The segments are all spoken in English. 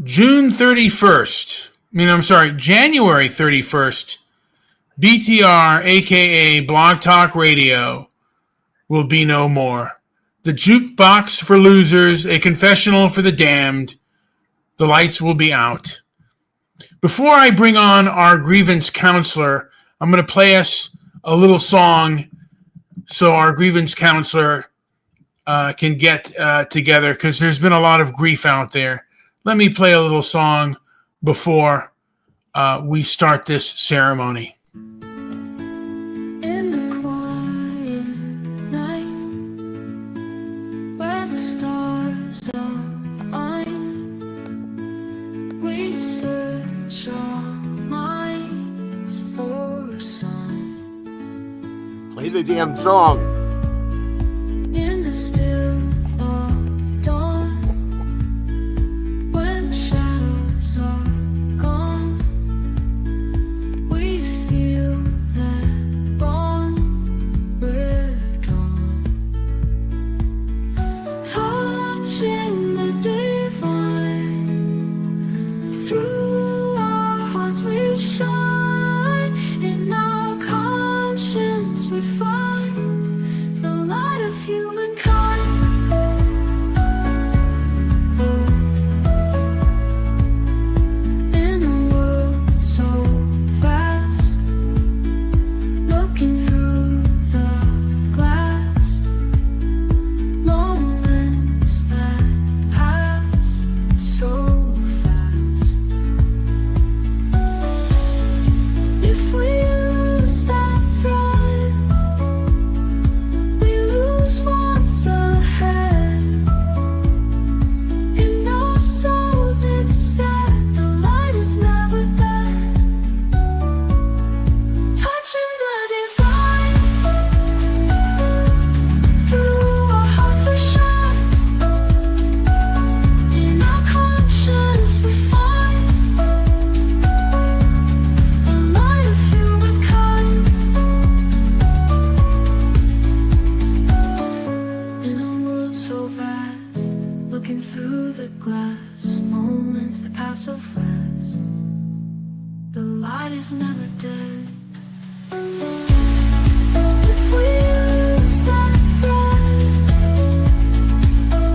January 31st, BTR, aka Blog Talk Radio, will be no more. The jukebox for losers, a confessional for the damned. The lights will be out. Before I bring on our grievance counselor, I'm going to play us a little song so our grievance counselor can get together, because there's been a lot of grief out there. Let me play a little song before we start this ceremony. In the quiet night, where the stars align, we search our minds for a sign. Play the damn song. In the still of dawn, when the shadows are gone, we feel that bond we're drawn, touching the divine. Through our hearts we shine, in our conscience we find the light of humankind. In a world so fast, looking through the glass, moments that pass so fast. If we lose that thread, we lose what's ahead. In our souls it's set, the light is never dead. Touching the divine, through our hearts we shine, in our conscience we find the light of humankind. In a world so vast, looking through the glass, moments that pass so fast, the light is never dead. If we lose that thread,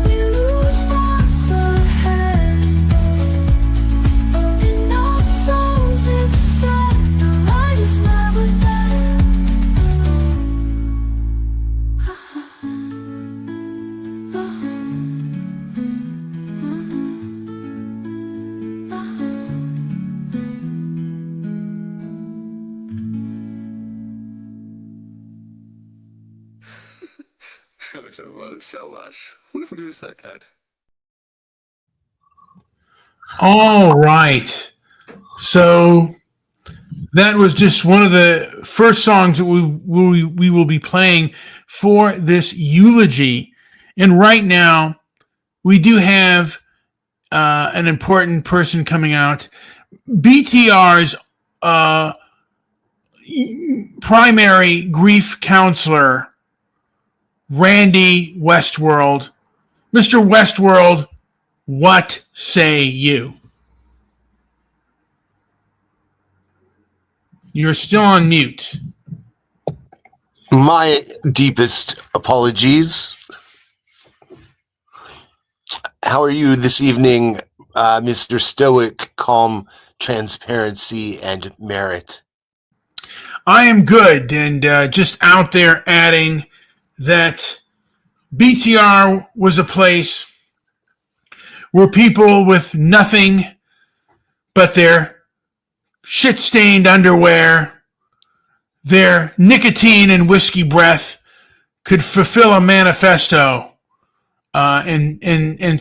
we lose what's ahead. In our souls it's set, the light is never dead. I wish I loved so much. Who's that guy? All right. So that was just one of the first songs that we will be playing for this eulogy. And right now, we do have an important person coming out. BTR's primary grief counselor, Randy Westworld. Mr. Westworld, what say you? You're still on mute. My deepest apologies. How are you this evening, Mr. Stoic, Calm, Transparency, and Merit? I am good, and just out there adding that BTR was a place where people with nothing but their shit-stained underwear, their nicotine and whiskey breath could fulfill a manifesto and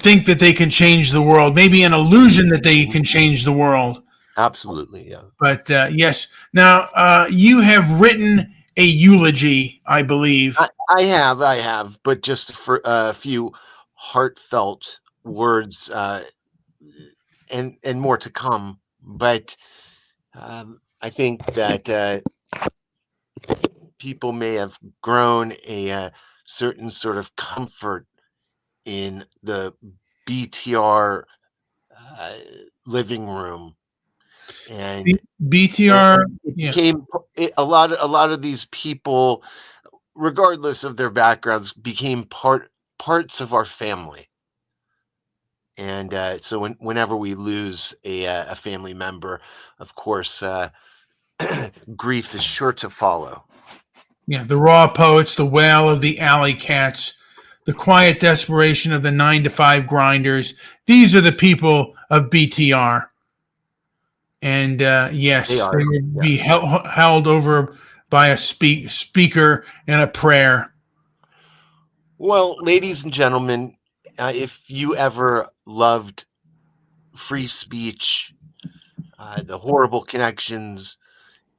think that they can change the world. Maybe an illusion that they can change the world. Absolutely, yeah. But yes, now you have written a eulogy, I believe. I have, but just for a few heartfelt words, and more to come. But I think that people may have grown a certain sort of comfort in the BTR living room, and BTR, it yeah. became a lot of these people, regardless of their backgrounds, became parts of our family. And so whenever we lose a family member, of course, grief is sure to follow. Yeah, the raw poets, the wail of the alley cats, the quiet desperation of the 9 to 5 grinders. These are the people of BTR. And They yes, they are, would yeah. be held over by a speaker and a prayer. Well, ladies and gentlemen, if you ever loved free speech, the horrible connections,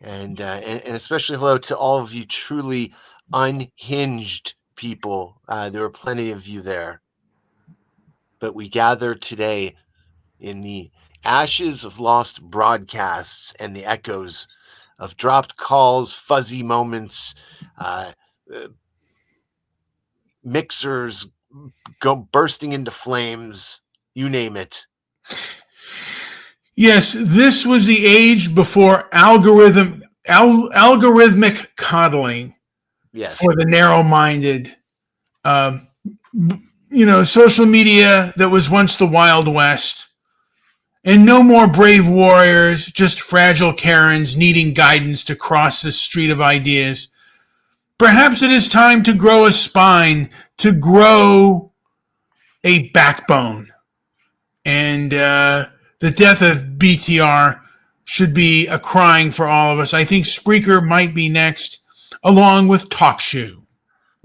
and especially hello to all of you truly unhinged people. There are plenty of you there, but we gather today in the ashes of lost broadcasts and the echoes of dropped calls, fuzzy moments, uh, uh, mixers go bursting into flames, you name it. Yes, this was the age before algorithmic coddling Yes. for the narrow-minded. Um, social media that was once the Wild West. And no more brave warriors, just fragile Karens needing guidance to cross the street of ideas. Perhaps it is time to grow a spine, to grow a backbone. And the death of BTR should be a crying for all of us. I think Spreaker might be next, along with TalkShoe.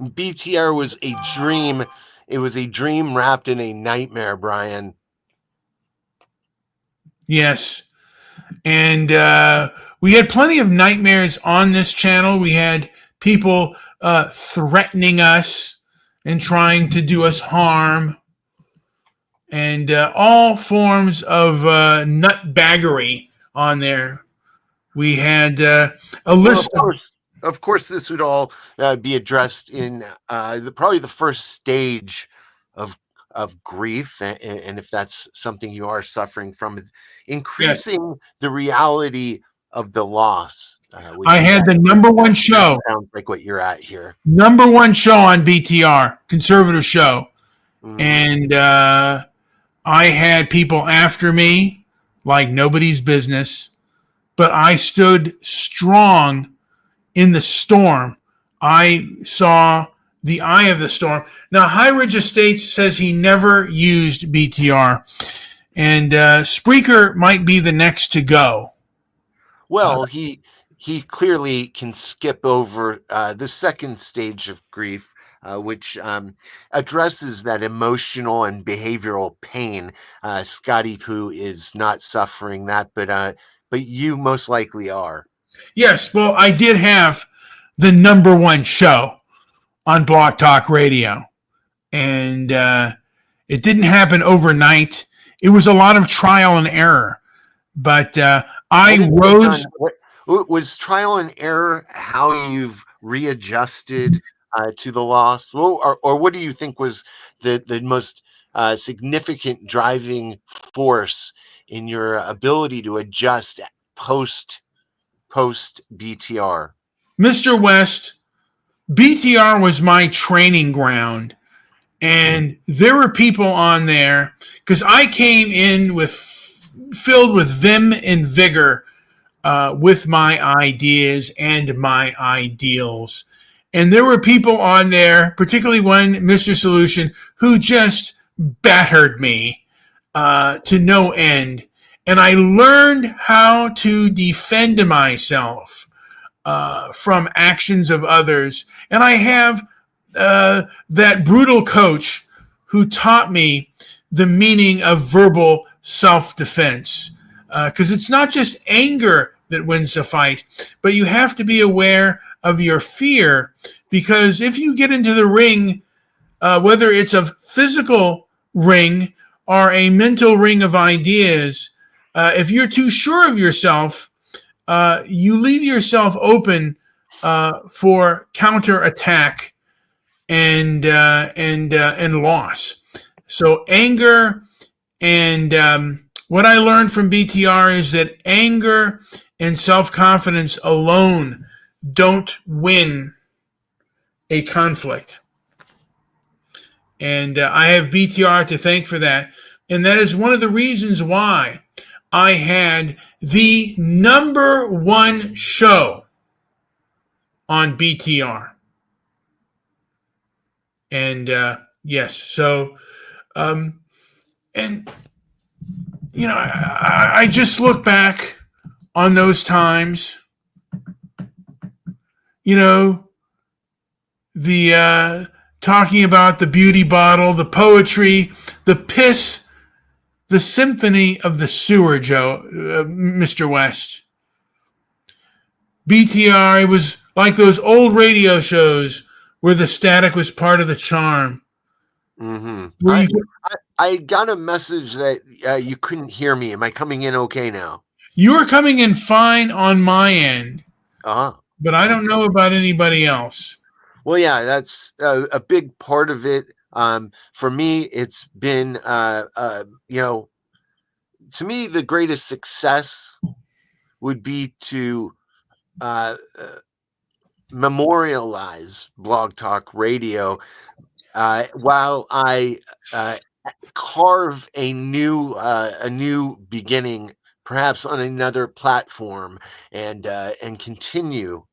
BTR was a dream. It was a dream wrapped in a nightmare, Brian. Yes. And we had plenty of nightmares on this channel. We had people threatening us and trying to do us harm, and all forms of nutbaggery on there. We had a list of course, this would all be addressed in probably the first stage of grief, and if that's something you are suffering from, increasing the reality of the loss. I had the number one show. Sounds like what you're at here. Number one show on BTR, conservative show. And I had people after me like nobody's business, but I stood strong in the storm. I saw the eye of the storm. Now, High Ridge Estates says he never used BTR, and Spreaker might be the next to go. Well, he clearly can skip over the second stage of grief, which addresses that emotional and behavioral pain. Scotty Poo is not suffering that, but you most likely are. Yes, well, I did have the number one show on Block Talk Radio, and it didn't happen overnight. It was a lot of trial and error, but I rose. Was trial and error how you've readjusted to the loss, or what do you think was the most significant driving force in your ability to adjust post BTR? Mr. West, BTR was my training ground, and there were people on there because I came in filled with vim and vigor with my ideas and my ideals. And there were people on there, particularly one Mr. Solution, who just battered me to no end. And I learned how to defend myself from actions of others. And I have that brutal coach who taught me the meaning of verbal self-defense. Because it's not just anger that wins a fight, but you have to be aware of your fear. Because if you get into the ring, whether it's a physical ring or a mental ring of ideas, if you're too sure of yourself, you leave yourself open for counterattack and loss. So anger and what I learned from BTR is that anger and self-confidence alone don't win a conflict. And I have BTR to thank for that. And that is one of the reasons why I had the #1 show on BTR. And yes, so, and, you know, I just look back on those times, you know, the talking about the beauty bottle, the poetry, the piss, the symphony of the sewer, Mr. West. BTR, it was like those old radio shows where the static was part of the charm. Mm-hmm. I got a message that you couldn't hear me. Am I coming in okay now? You are coming in fine on my end, but I don't know about anybody else. Well, yeah, that's a big part of it. For me, it's been, you know, to me, the greatest success would be to memorialize Blog Talk Radio while I carve a new beginning, perhaps on another platform, and continue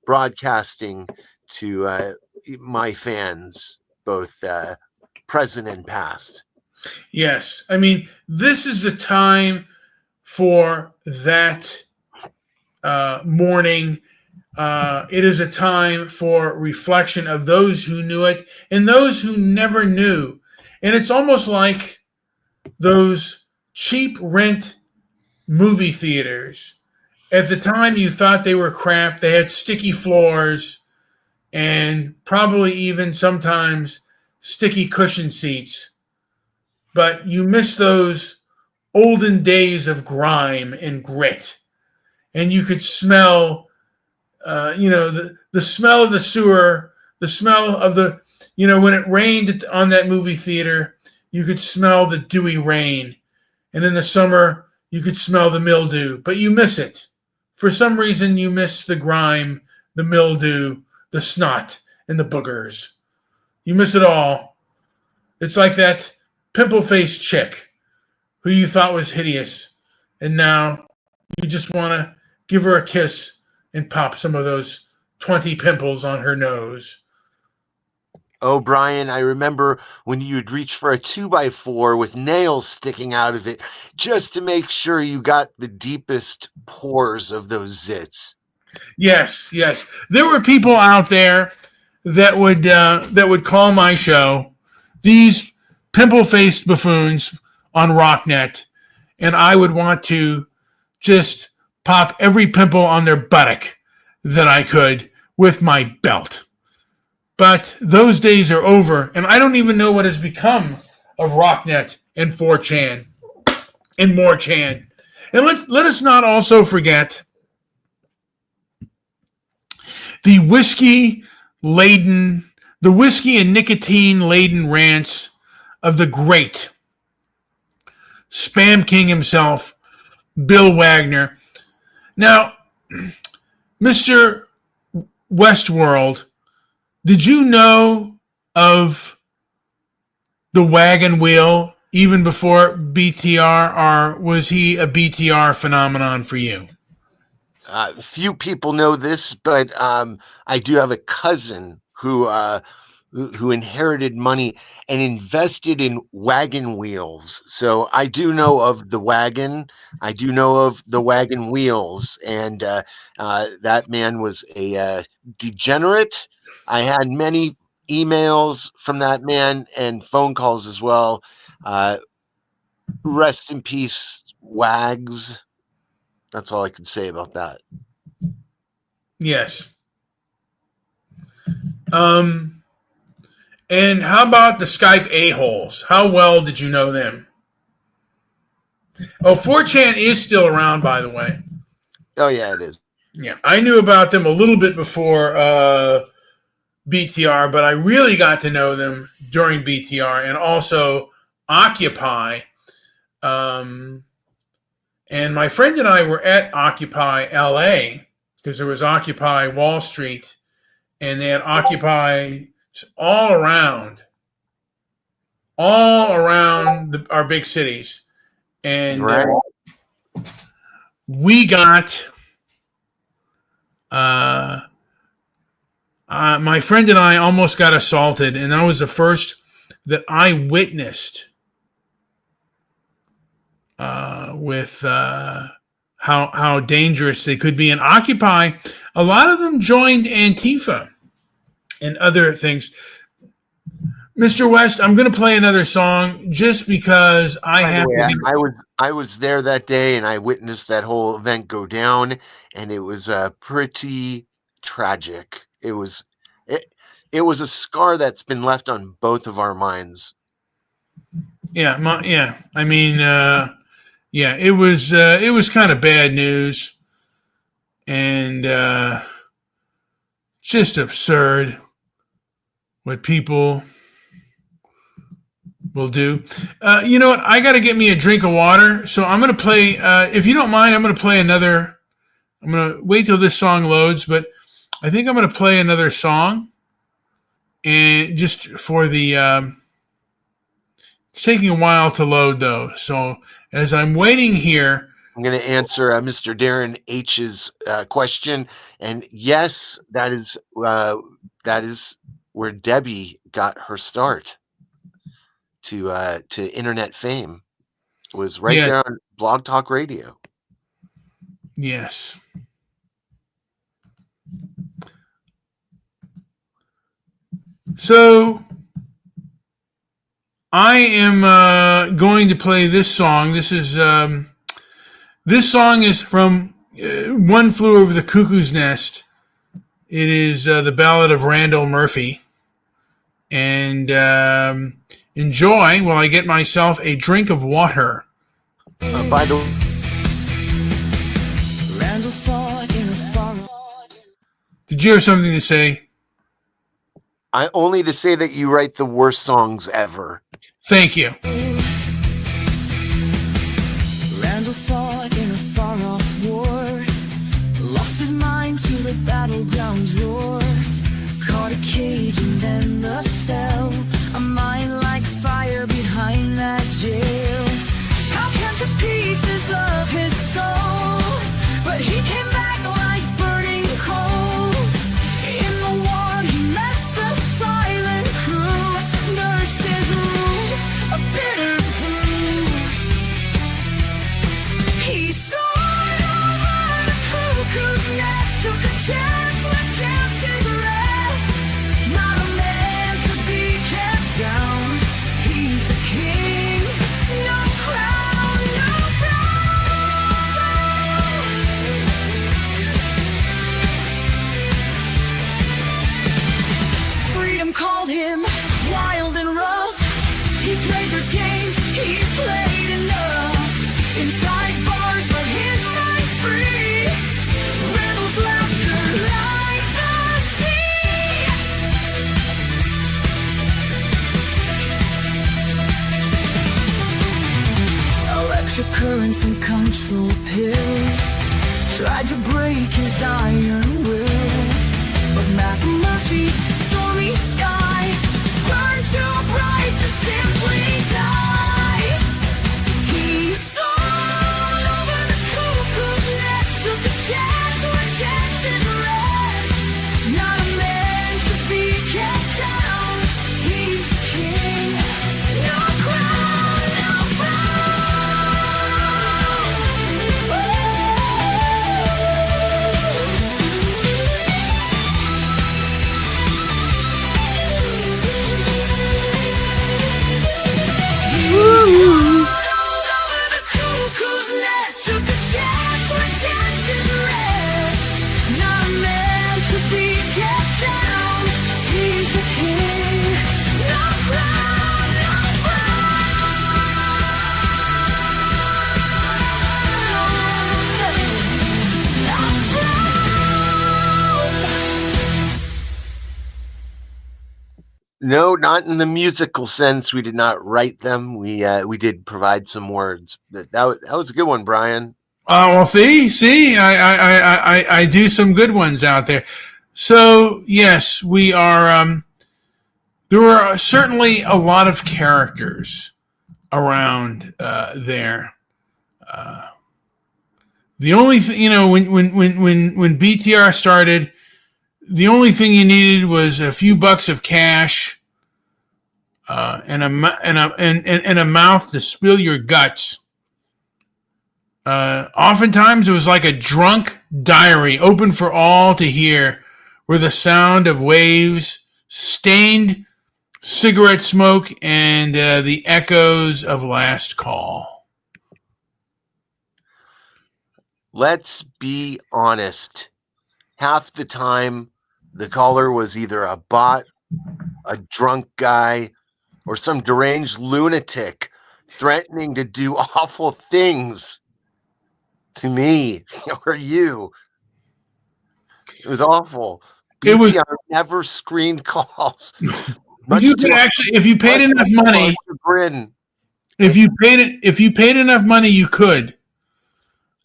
broadcasting to my fans, both present and past. Yes, I mean, this is the time for that morning. It is a time for reflection of those who knew it and those who never knew. And it's almost like those cheap rent movie theaters. At the time, you thought they were crap. They had sticky floors and probably even sometimes sticky cushion seats. But you miss those olden days of grime and grit. And you could smell, the smell of the sewer, the smell of the, when it rained on that movie theater, you could smell the dewy rain. And in the summer, you could smell the mildew, but you miss it. For some reason, you miss the grime, the mildew, the snot, and the boogers. You miss it all. It's like that pimple-faced chick who you thought was hideous, and now you just want to give her a kiss and pop some of those 20 pimples on her nose. Oh, Brian, I remember when you'd reach for a 2x4 with nails sticking out of it just to make sure you got the deepest pores of those zits. Yes. There were people out there that would call my show these pimple-faced buffoons on Rocknet, and I would want to just pop every pimple on their buttock that I could with my belt. But those days are over, and I don't even know what has become of Rocknet and 4chan and morechan. And let us not also forget the whiskey and nicotine-laden rants of the great Spam King himself, Bill Wagner. Now, Mr. Westworld, did you know of the wagon wheel even before BTR, or was he a BTR phenomenon for you? Few people know this, but I do have a cousin who inherited money and invested in wagon wheels. So I do know of the wagon. I do know of the wagon wheels, and that man was a degenerate. I had many emails from that man and phone calls as well. Rest in peace, Wags. That's all I can say about that. Yes. And how about the Skype a-holes? How well did you know them? Oh, 4chan is still around, by the way. Oh, yeah, it is. Yeah, I knew about them a little bit before BTR, but I really got to know them during BTR, and also Occupy. And my friend and I were at Occupy LA because there was Occupy Wall Street, and they had Occupy all around our big cities. And Right. We got my friend and I almost got assaulted, and that was the first that I witnessed with how dangerous they could be. And Occupy, a lot of them joined Antifa and other things. Mr. West, I'm going to play another song just because I By the have way, to be. I was there that day, and I witnessed that whole event go down, and it was pretty tragic. It was a scar that's been left on both of our minds. Yeah, I mean, it was kind of bad news, and just absurd what people will do. You know what? I got to get me a drink of water, so I'm going to play. If you don't mind, I'm going to play another. I'm going to wait till this song loads, but I think I'm going to play another song, and just for the. It's taking a while to load though, so as I'm waiting here, I'm going to answer Mr. Darren H's question, and yes, that is where Debbie got her start to internet fame. It was right there on Blog Talk Radio. Yes. So I am going to play this song. This song is from One Flew Over the Cuckoo's Nest. It is the Ballad of Randall Murphy. And enjoy while I get myself a drink of water. By the way, did you have something to say? only to say that you write the worst songs ever. Thank you. Randall fought in a far-off war, lost his mind to the battlegrounds roar, caught a cage and then the cell, a mind like fire behind that jail. How cut to pieces of his soul, but he came back like burning coal. In the war he met the silent crew, nursed his wound, a bitter brew. He soared over the cuckoo's nest, took a chance where chances rest. Not a man to be kept down. He's the king, no crown, no throne. Freedom called him wild and rough. He played their games, he played enough. Inside bars, but his mind's free. Randall's laughter like the sea. Electric currents and control pills tried to break his iron will, but Mac Murphy, stormy sky, burned too bright to simply die. He soared over the cuckoo's nest, took a chance where chances rest. Not a man to be kept down. He's the king, no crown, no throne. No, not in the musical sense. We did not write them. We did provide some words. But that was a good one, Brian. Well, see, I do some good ones out there. So yes, we are. There were certainly a lot of characters around there. The only thing, when BTR started, the only thing you needed was a few bucks of cash, and a mouth to spill your guts. Oftentimes it was like a drunk diary, open for all to hear, where the sound of waves, stained cigarette smoke, and the echoes of last call. Let's be honest. Half the time, the caller was either a bot, a drunk guy, or some deranged lunatic threatening to do awful things to me or you. It was awful. BTR never screened calls. You could actually, if you paid enough money, if you paid enough money, you could.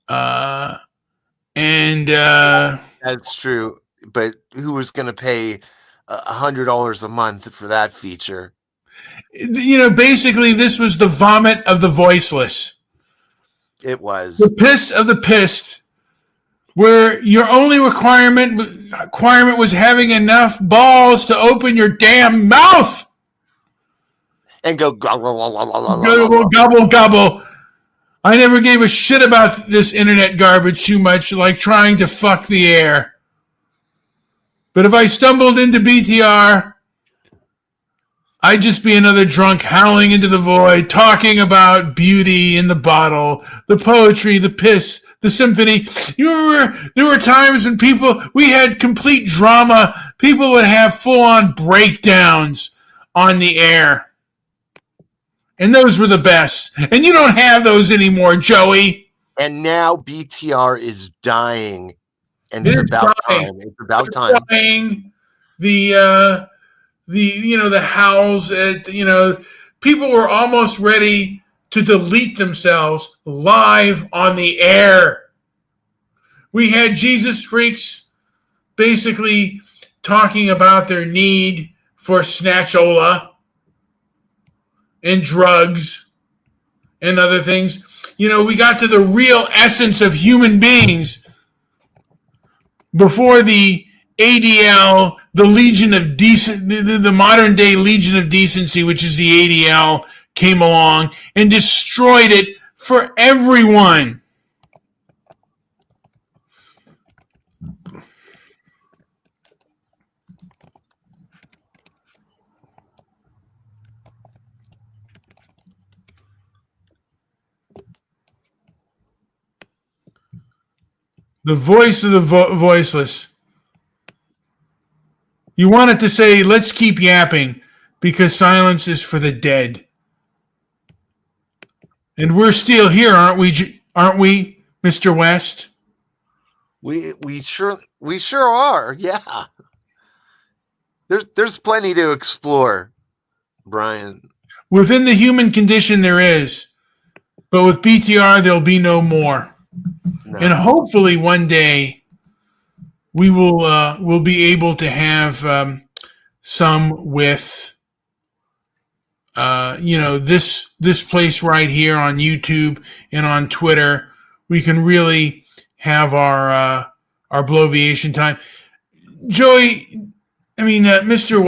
That's true. But who was going to pay $100 a month for that feature? Basically, this was the vomit of the voiceless. It was the piss of the pissed, where your only requirement was having enough balls to open your damn mouth and go gobble, gobble, gobble. I never gave a shit about this internet garbage too much, like trying to fuck the air. But if I stumbled into BTR, I'd just be another drunk howling into the void, talking about beauty in the bottle, the poetry, the piss, the symphony. You remember there were times when we had complete drama. People would have full-on breakdowns on the air. And those were the best. And you don't have those anymore, Joey. And now BTR is dying. And it's about time. It's about time. Dying. The howls, people were almost ready to delete themselves live on the air. We had Jesus freaks basically talking about their need for snatchola and drugs and other things. We got to the real essence of human beings before the ADL, the Legion of the modern day Legion of Decency, which is the ADL, came along and destroyed it for everyone. The voice of the voiceless. You wanted to say, let's keep yapping, because silence is for the dead. And we're still here, aren't we, Mr. West? We sure are. Yeah. There's plenty to explore, Brian. Within the human condition there is, but with BTR there'll be no more. No. And hopefully one day we will be able to have some with this place right here on YouTube and on Twitter. We can really have our bloviation time. Joey, Mr.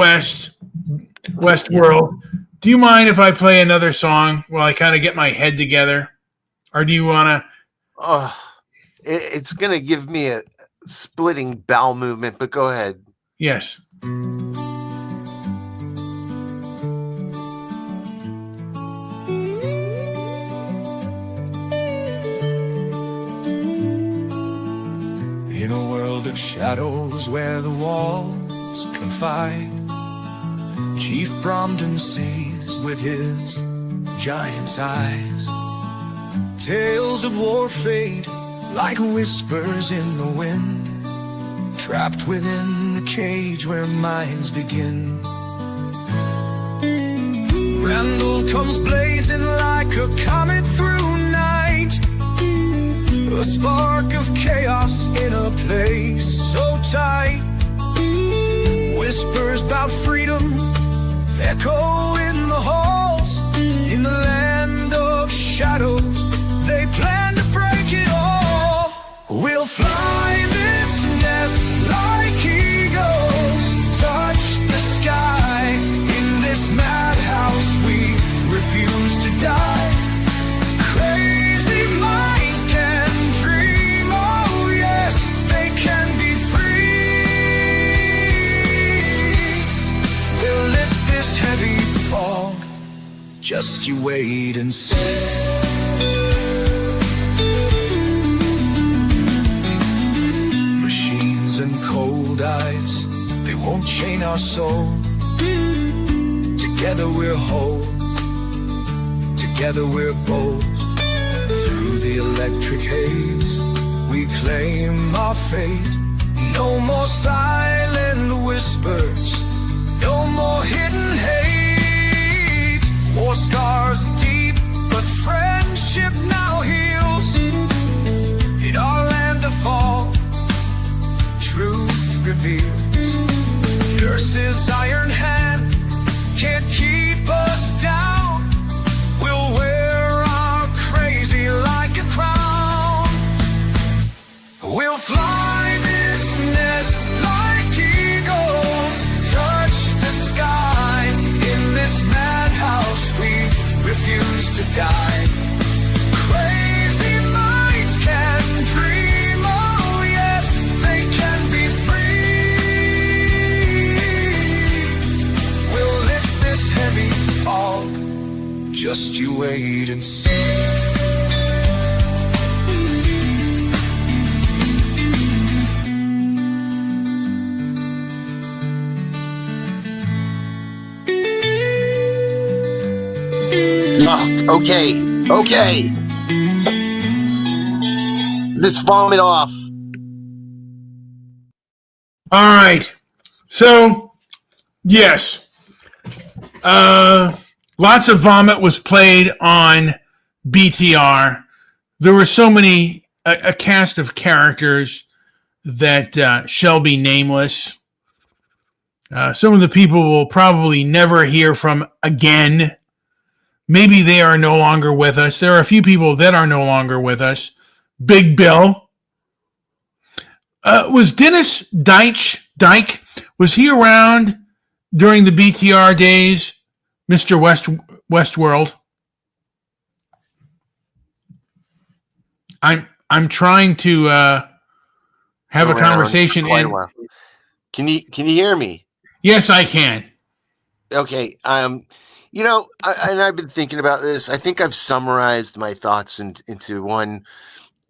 Westworld, do you mind if I play another song while I kind of get my head together? Or do you want to? It's going to give me a splitting bowel movement, but go ahead. Yes. In a world of shadows where the walls confide, Chief Bromden sees with his giant's eyes. Tales of war fade like whispers in the wind, trapped within the cage where minds begin. candle comes blazing like a comet through night. A spark of chaos in a place so tight. Whispers about freedom echo in the halls. In the land of shadows, they plan to break it all. We'll fly this nest like eagles, touch the sky. In this madhouse we refuse to die. Crazy minds can dream, oh yes, they can be free. We'll lift this heavy fog, just you wait and see. Machines and cold eyes, they won't chain our soul. Together we're whole, together we're bold. Through the electric haze, we claim our fate. No more silent whispers, no more hidden hate. War scars deep, but friendship now heals. In our land of fall, truth reveals. Nurse's iron hand can't keep us down. We'll wear our crazy like a crown. We'll fly this nest like eagles, touch the sky. In this madhouse we refuse to die. Crazy minds can dream, oh yes, they can be free. We'll lift this heavy fog, just you wait and see. Okay. This vomit off. All right. So, yes. Lots of vomit was played on BTR. There were so many, a cast of characters that shall be nameless. Some of the people will probably never hear from again. Maybe they are no longer with us. There are a few people that are no longer with us. Big Bill. Was Dennis Dyke, was he around during the BTR days, Mr. Westworld? I'm trying to have a conversation. Can you hear me? Yes, I can. Okay. And I've been thinking about this. I think I've summarized my thoughts into one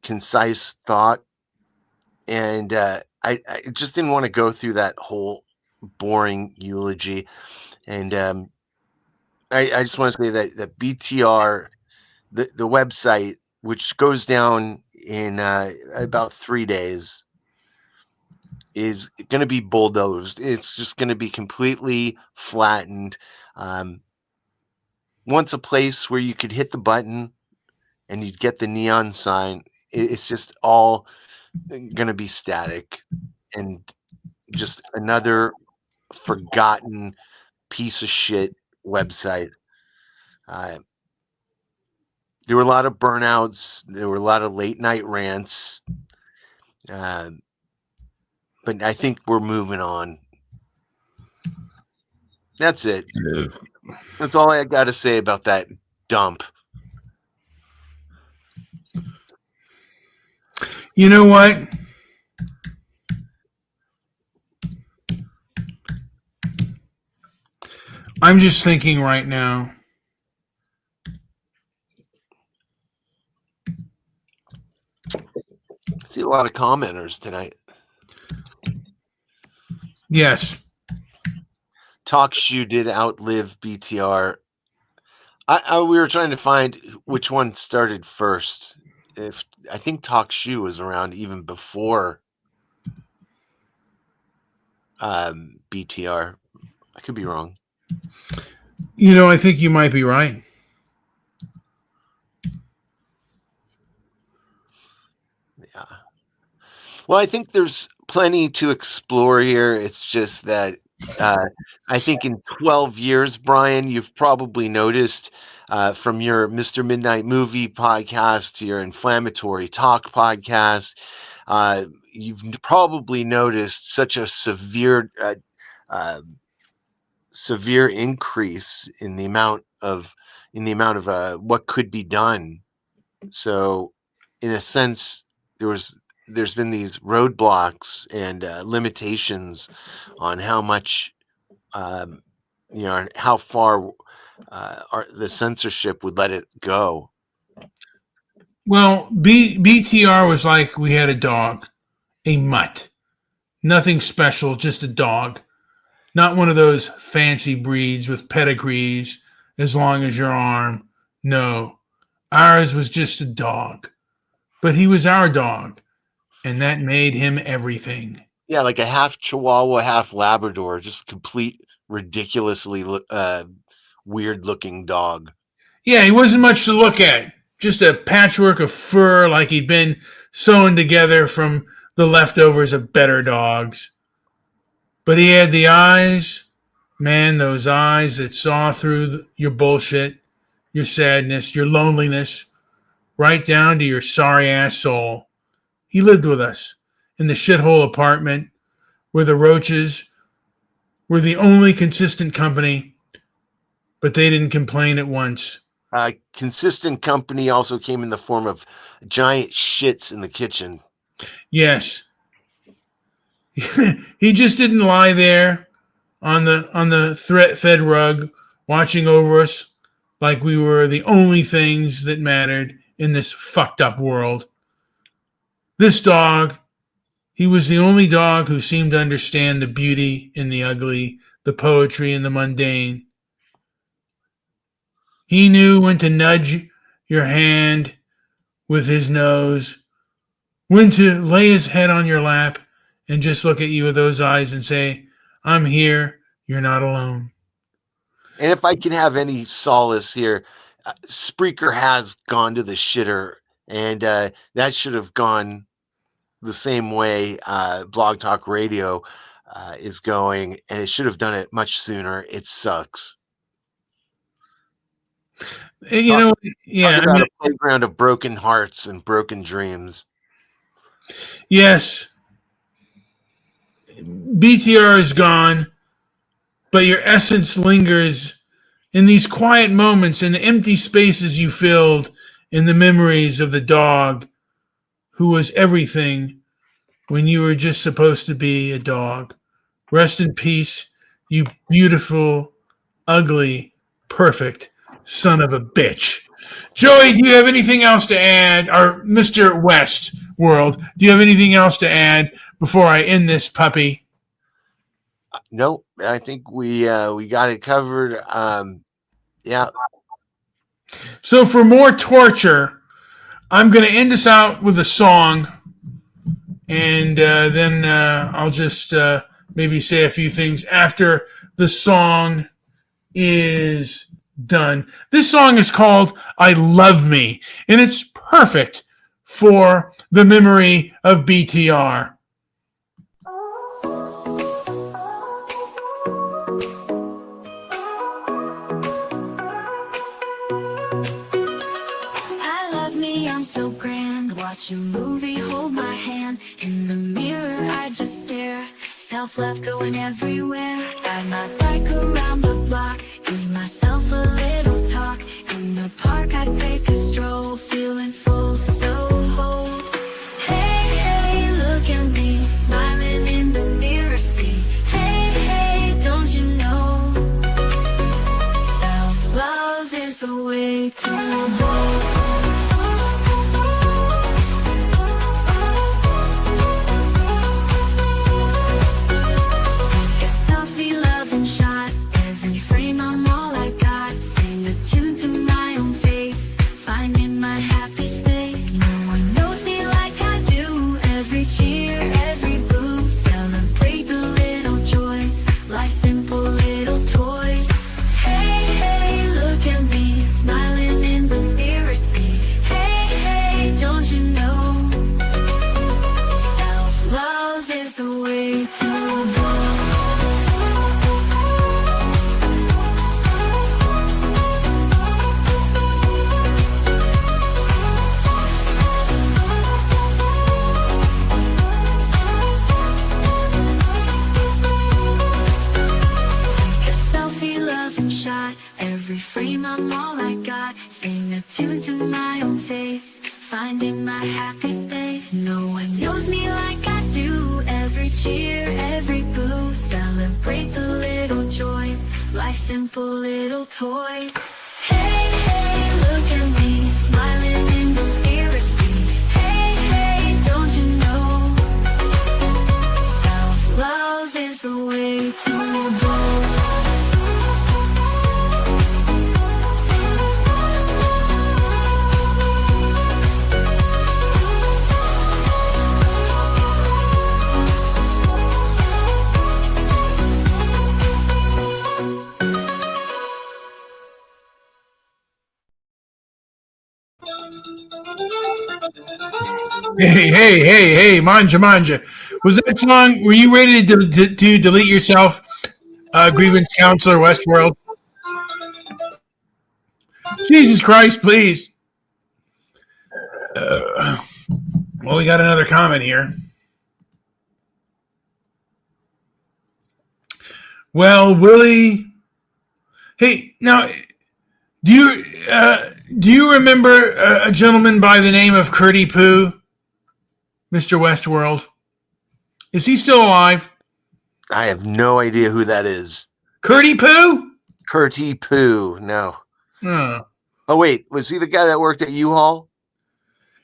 concise thought. And I just didn't want to go through that whole boring eulogy. And I just want to say that BTR, the website, which goes down in about 3 days, is going to be bulldozed. It's just going to be completely flattened. Once a place where you could hit the button and you'd get the neon sign, it's just all going to be static and just another forgotten piece of shit website. There were a lot of burnouts. There were a lot of late night rants. But I think we're moving on. That's it. Yeah. That's all I got to say about that dump. You know what? I'm just thinking right now. I see a lot of commenters tonight. Yes. Talk Shoe did outlive BTR. We were trying to find which one started first. I think Talk Shoe was around even before BTR. I could be wrong. I think you might be right. Yeah. Well, I think there's plenty to explore here. It's just that I think in 12 years, Brian, you've probably noticed from your Mr. Midnight Movie podcast to your Inflammatory Talk podcast, you've probably noticed such a uh, severe increase in the amount of what could be done. So, in a sense, there's been these roadblocks and limitations on how much and how far the censorship would let it go. Well, BTR was like we had a dog, a mutt. Nothing special, just a dog. Not one of those fancy breeds with pedigrees as long as your arm. No, ours was just a dog. But he was our dog, and that made him everything. Yeah, like a half Chihuahua, half Labrador, just complete ridiculously weird looking dog. Yeah, he wasn't much to look at. Just a patchwork of fur like he'd been sewn together from the leftovers of better dogs. But he had the eyes, man, those eyes that saw through your bullshit, your sadness, your loneliness, right down to your sorry-ass soul. He lived with us in the shithole apartment where the roaches were the only consistent company, but they didn't complain at once. Consistent company also came in the form of giant shits in the kitchen. Yes. He just didn't lie there on the threat-fed rug watching over us like we were the only things that mattered in this fucked up world. This dog, he was the only dog who seemed to understand the beauty in the ugly, the poetry in the mundane. He knew when to nudge your hand with his nose, when to lay his head on your lap and just look at you with those eyes and say, I'm here, you're not alone. And if I can have any solace here, Spreaker has gone to the shitter, and that should have gone the same way Blog Talk Radio is going, and it should have done it much sooner. It sucks. Yeah. A playground of broken hearts and broken dreams. Yes. BTR is gone, but your essence lingers in these quiet moments, in the empty spaces you filled, in the memories of the dog who was everything when you were just supposed to be a dog. Rest in peace, you beautiful, ugly, perfect son of a bitch. Joey, do you have anything else to add? Or Mr. West World, do you have anything else to add before I end this puppy? Nope, I think we got it covered. Yeah. So for more torture, I'm going to end us out with a song, and then I'll just maybe say a few things after the song is done. This song is called I Love Me, and it's perfect for the memory of BTR. I love me, I'm so grand. Watch a movie, hold my hand. In the mirror, I just stare. Self-love going everywhere. Ride my bike around the block. Give myself a little talk. In the park, I take a stroll. Feeling full, so whole. Hey, hey, look at me. Smiling in the mirror, see. Hey, hey, don't you know? Self-love is the way to go. Selfie, love, and shot. Every frame I'm all I got. Sing a tune to my own face, finding my happy space. No one knows me like I do. Every cheer, every boo, celebrate the little joys, life's simple little toys. Hey, hey, look at me, smiling in the mirror, see. Hey, hey, don't you know, self-love is the way to go. Hey, manja. Was that song, were you ready to delete yourself, grievance counselor Westworld? Jesus Christ, please. Well, we got another comment here. Well, Willie, hey, now, do you remember a gentleman by the name of Curdy Poo, Mr. Westworld? Is he still alive? I have no idea who that is. Curdy Poo? Curdy Poo, no. Oh. Oh, wait, was he the guy that worked at U-Haul?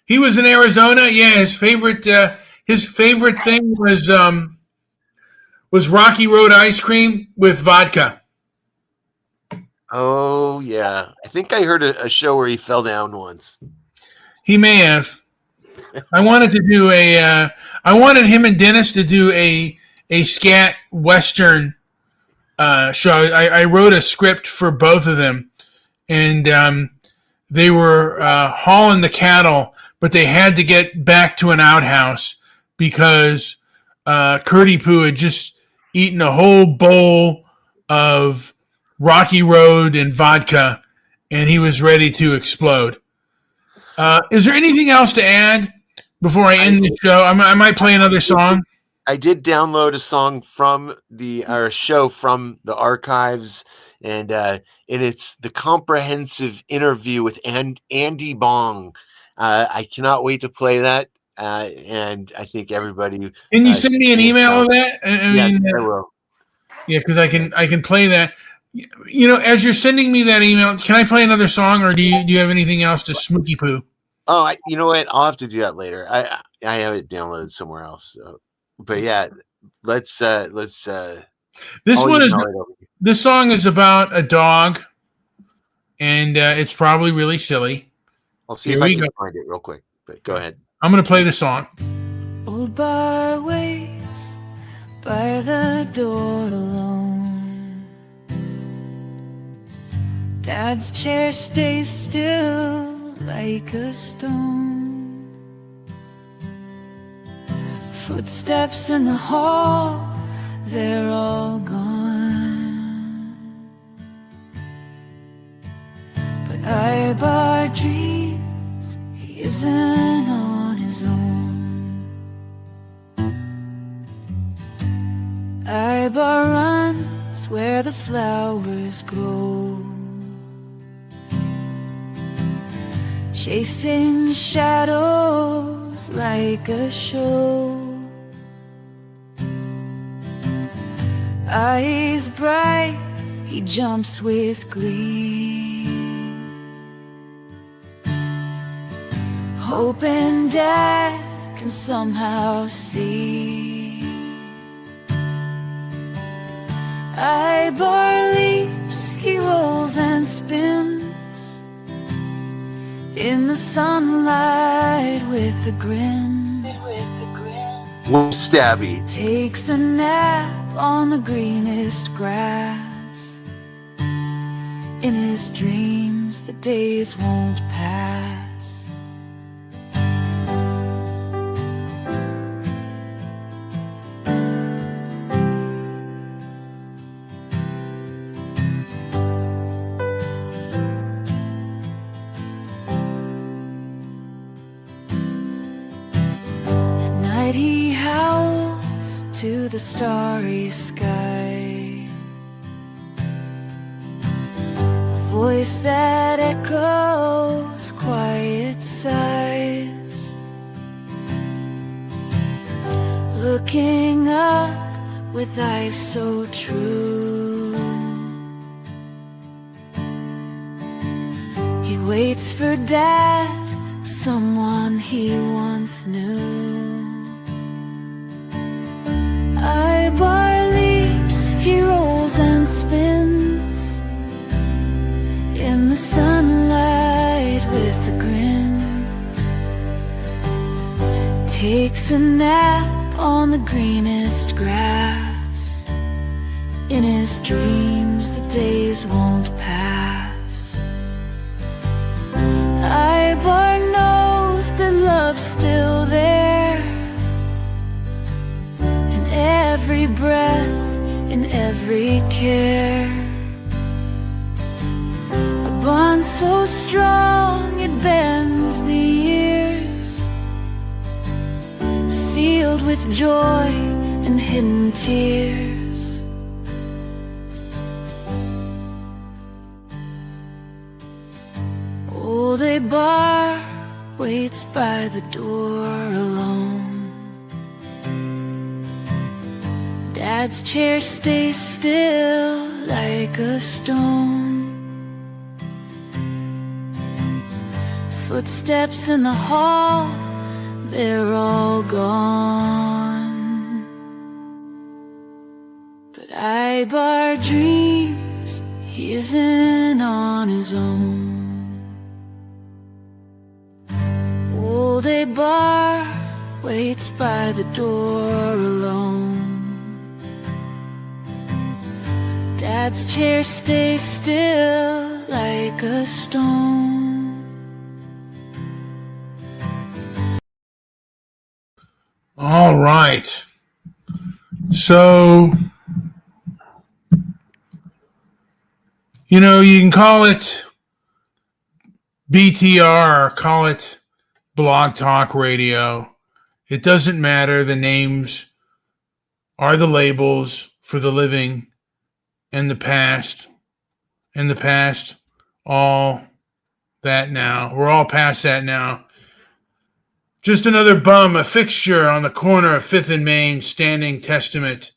He was in Arizona. Yeah, his favorite thing was Rocky Road ice cream with vodka. Oh, yeah. I think I heard a show where he fell down once. He may have. I wanted him and Dennis to do a scat western show. I wrote a script for both of them, and they were hauling the cattle, but they had to get back to an outhouse because Curdy Poo had just eaten a whole bowl of Rocky Road and vodka, and he was ready to explode. Is there anything else to add before I end the show? I might play another song. I did download a song from our show from the archives, and it's the comprehensive interview with Andy Bong. I cannot wait to play that, and I think everybody. Can you send me an email of that? Yes, I will. Yeah, because I can play that. You know, as you're sending me that email, can I play another song, or do you have anything else to Smooky Poo? Oh, you know what? I'll have to do that later. I have it downloaded somewhere else. So, but yeah, let's. This song is about a dog, and it's probably really silly. I'll see if I can find it real quick. But go ahead. I'm gonna play the song. Old bar waits by the door alone. Dad's chair stays still like a stone. Footsteps in the hall, they're all gone. But I bar dreams, he isn't on his own. I bar runs where the flowers grow, chasing shadows like a show. Eyes bright, he jumps with glee, hoping Dad can somehow see. I bar leaps, he rolls and spins in the sunlight with a grin. Stabby takes a nap on the greenest grass. In his dreams, the days won't pass. He howls to the starry sky, voice that echoes quiet sighs, looking up with eyes so true. He waits for Dad, someone he once knew. Bar leaps, he rolls and spins in the sunlight with a grin. Takes a nap on the greenest grass. In his dreams the days won't pass. Bar knows that love's still there, in every breath, in every care. A bond so strong it bends the years, sealed with joy and hidden tears. Old Bar waits by the door alone. Dad's chair stays still like a stone. Footsteps in the hall, they're all gone. But Bar dreams he isn't on his own. Old Bar waits by the door alone. Dad's chair stays still like a stone. All right. So, you can call it BTR or call it Blog Talk Radio. It doesn't matter. The names are the labels for the living and the past. And the past, all that now. We're all past that now. Just another bum, a fixture on the corner of 5th and Main, standing testament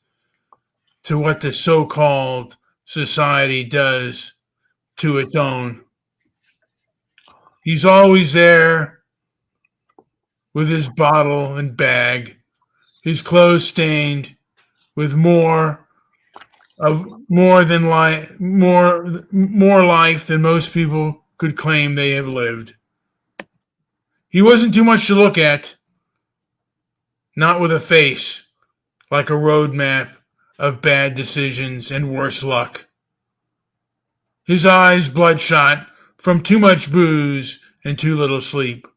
to what the so-called society does to its own. He's always there with his bottle and bag, his clothes stained with more life than most people could claim they have lived. He wasn't too much to look at, not with a face like a roadmap of bad decisions and worse luck. His eyes bloodshot from too much booze and too little sleep.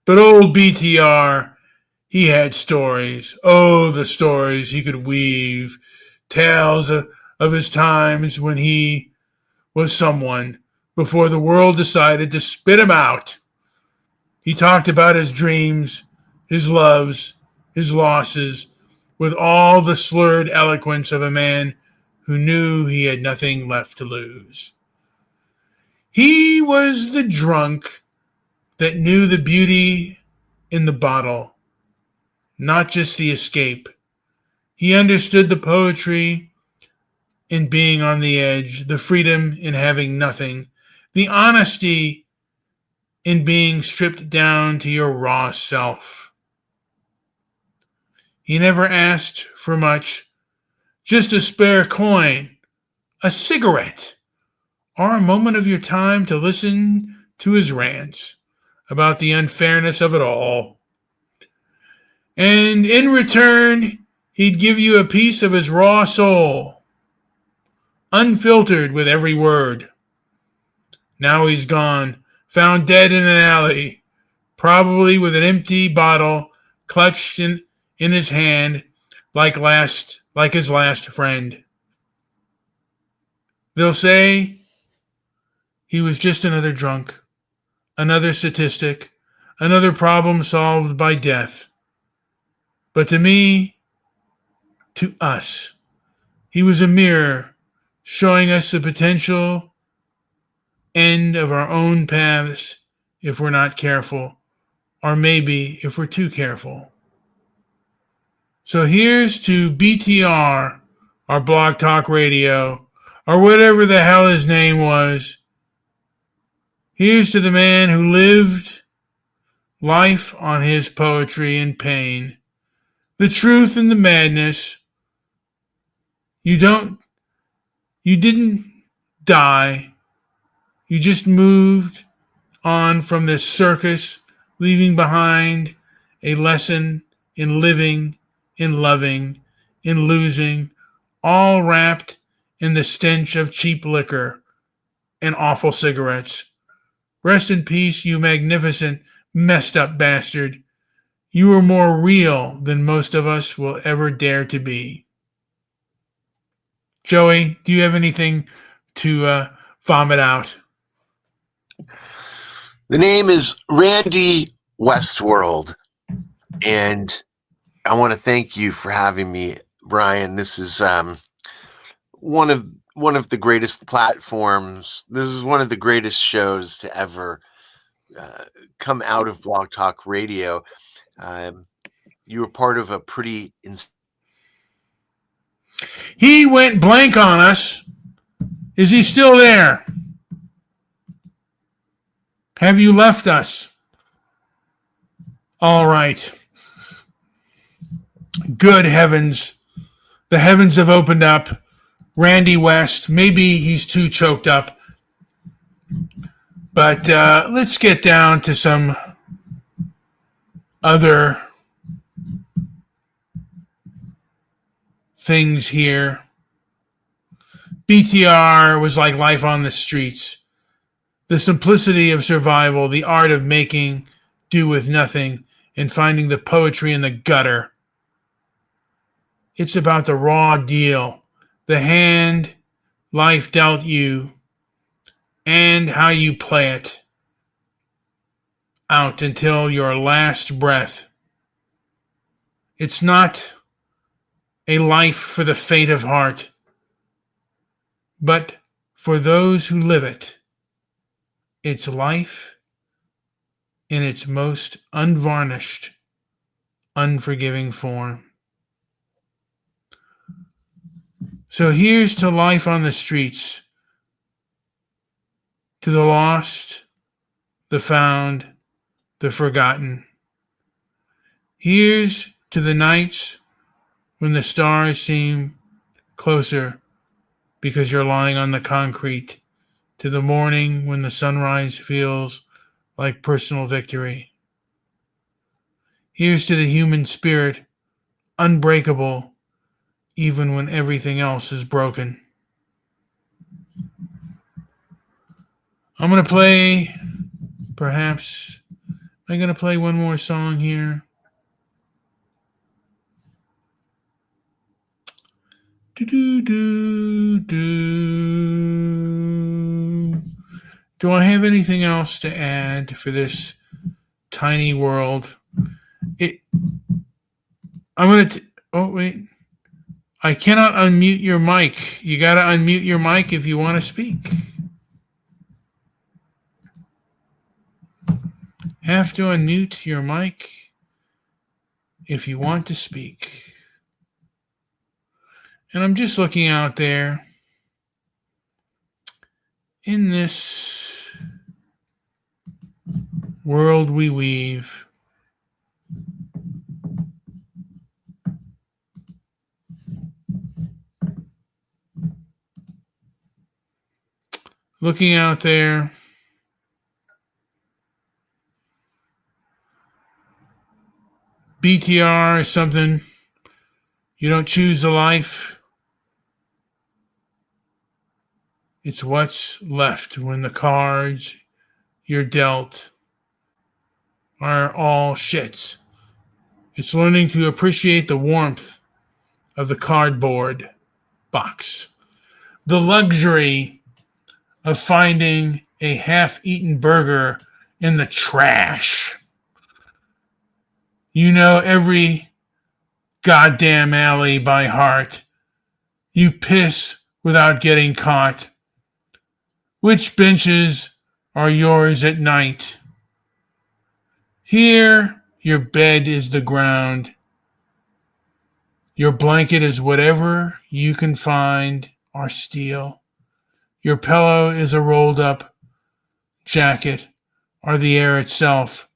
But old BTR, he had stories. Oh, the stories he could weave. Tales of his times when he was someone before the world decided to spit him out. He talked about his dreams, his loves, his losses, with all the slurred eloquence of a man who knew he had nothing left to lose. He was the drunk that knew the beauty in the bottle, not just the escape. He understood the poetry in being on the edge, the freedom in having nothing, the honesty in being stripped down to your raw self. He never asked for much, just a spare coin, a cigarette, or a moment of your time to listen to his rants about the unfairness of it all. And in return, he'd give you a piece of his raw soul, unfiltered with every word. Now he's gone, found dead in an alley, probably with an empty bottle clutched in his hand like his last friend. They'll say he was just another drunk, another statistic, another problem solved by death. But to me, to us, he was a mirror showing us the potential end of our own paths if we're not careful, or maybe if we're too careful. So here's to BTR, our Blog Talk Radio, or whatever the hell his name was. Here's to the man who lived life on his poetry and pain, the truth and the madness. You didn't die. You just moved on from this circus, leaving behind a lesson in living, in loving, in losing, all wrapped in the stench of cheap liquor and awful cigarettes. Rest in peace, you magnificent, messed up bastard. You were more real than most of us will ever dare to be. Joey, do you have anything to vomit out? The name is Randy Westworld, and I want to thank you for having me, Brian. This is one of the greatest platforms. This is one of the greatest shows to ever come out of Blog Talk Radio. You were part of a pretty... He went blank on us. Is he still there? Have you left us? All right. Good heavens. The heavens have opened up. Randy West, maybe he's too choked up. But let's get down to some other things here. BTR was like life on the streets. The simplicity of survival, the art of making do with nothing, and finding the poetry in the gutter. It's about the raw deal, the hand life dealt you, and how you play it out until your last breath. It's not a life for the faint of heart, but for those who live it. It's life in its most unvarnished, unforgiving form. So here's to life on the streets, to the lost, the found, the forgotten. Here's to the nights when the stars seem closer because you're lying on the concrete, to the morning when the sunrise feels like personal victory. Here's to the human spirit, unbreakable even when everything else is broken. I'm going to play, perhaps, I'm going to play one more song here. Do I have anything else to add for this tiny world? Oh, wait. I cannot unmute your mic. You got to unmute your mic if you want to speak. Have to unmute your mic if you want to speak. And I'm just looking out there in this world we weave. Looking out there, BTR is something you don't choose the life. It's what's left when the cards you're dealt are all shits. It's learning to appreciate the warmth of the cardboard box, the luxury of finding a half-eaten burger in the trash. You know every goddamn alley by heart. You piss without getting caught. Which benches are yours at night? Here, your bed is the ground. Your blanket is whatever you can find or steal. Your pillow is a rolled up jacket or the air itself.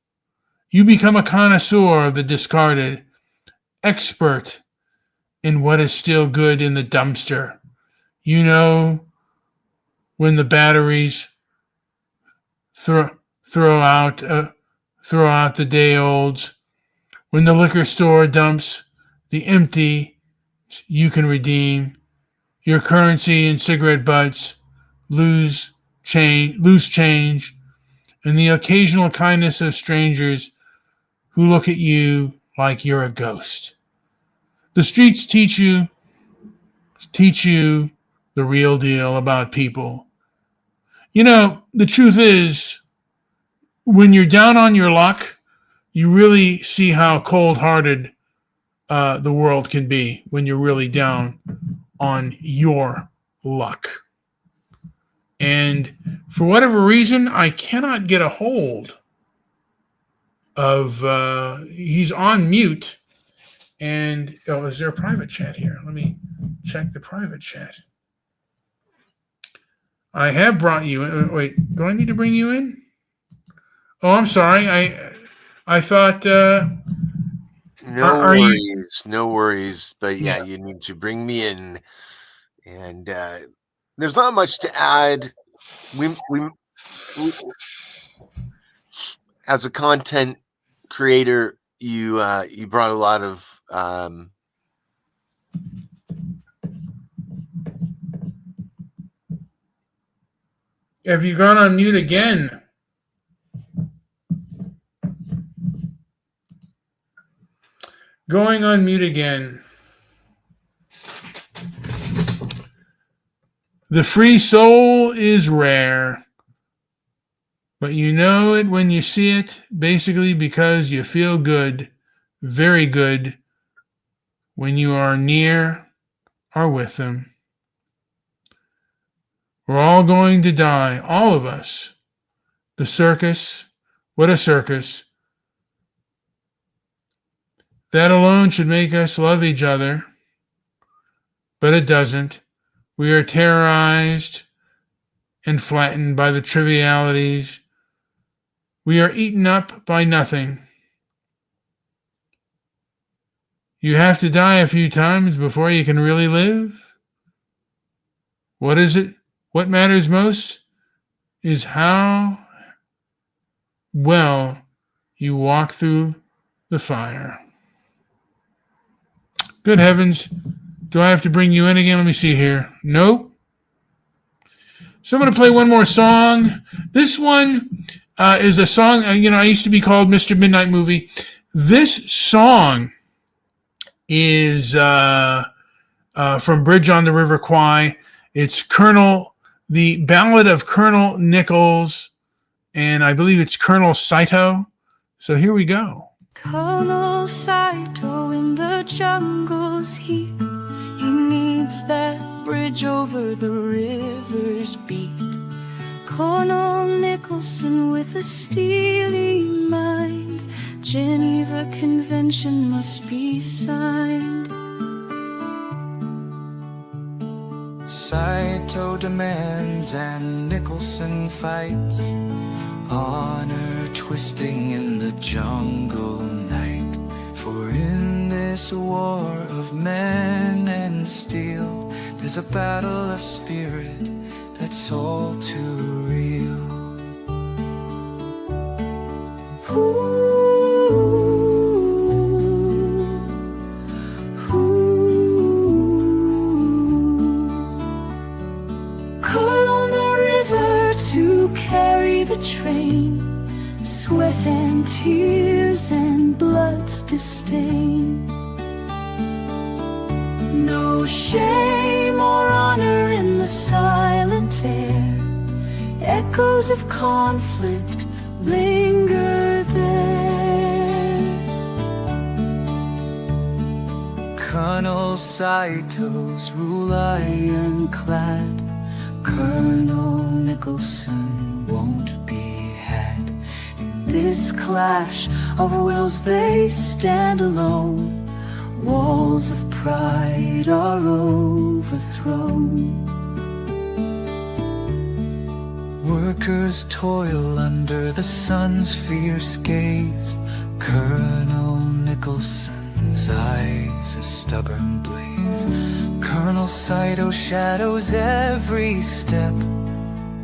You become a connoisseur of the discarded, expert in what is still good in the dumpster. You know when the batteries throw out the day olds, when the liquor store dumps the empty you can redeem, your currency and cigarette butts loose change, and the occasional kindness of strangers who look at you like you're a ghost. The streets teach you the real deal about people. You know, the truth is, when you're down on your luck, you really see how cold-hearted the world can be when you're really down on your luck. And for whatever reason, I cannot get a hold of, he's on mute. And, is there a private chat here? Let me check the private chat. I have brought you in. Wait, do I need to bring you in? Oh, I'm sorry. I thought... No worries. But yeah, you need to bring me in. And there's not much to add. We as a content creator, you brought a lot of Have you gone on mute again? Going on mute again. The free soul is rare, but you know it when you see it, basically because you feel good, very good, when you are near or with them. We're all going to die, all of us. The circus, what a circus. That alone should make us love each other, but it doesn't. We are terrorized and flattened by the trivialities. We are eaten up by nothing. You have to die a few times before you can really live. What is it? What matters most is how well you walk through the fire. Good heavens. Do I have to bring you in again? Let me see here. Nope. So I'm going to play one more song. This one is a song, I used to be called Mr. Midnight Movie. This song is from Bridge on the River Kwai. It's the Ballad of Colonel Nichols, and I believe it's Colonel Saito. So here we go. Colonel Saito in the jungle's heat. He needs that bridge over the river's beat. Colonel Nicholson with a steely mind. Geneva Convention must be signed. Saito demands and Nicholson fights. Honor twisting in the jungle night. For in this war of men and steel, there's a battle of spirit that's all too real. Call on the river to carry the train. Sweat and tears and blood's disdain. No shame or honor in the silent air. Echoes of conflict linger there. Colonel Saito's rule ironclad. Colonel Nicholson Nicholson won't be had. In this clash of wills they stand alone. Walls of pride are overthrown. Workers toil under the sun's fierce gaze. Colonel Nicholson's eyes a stubborn blaze. Colonel Saito shadows every step.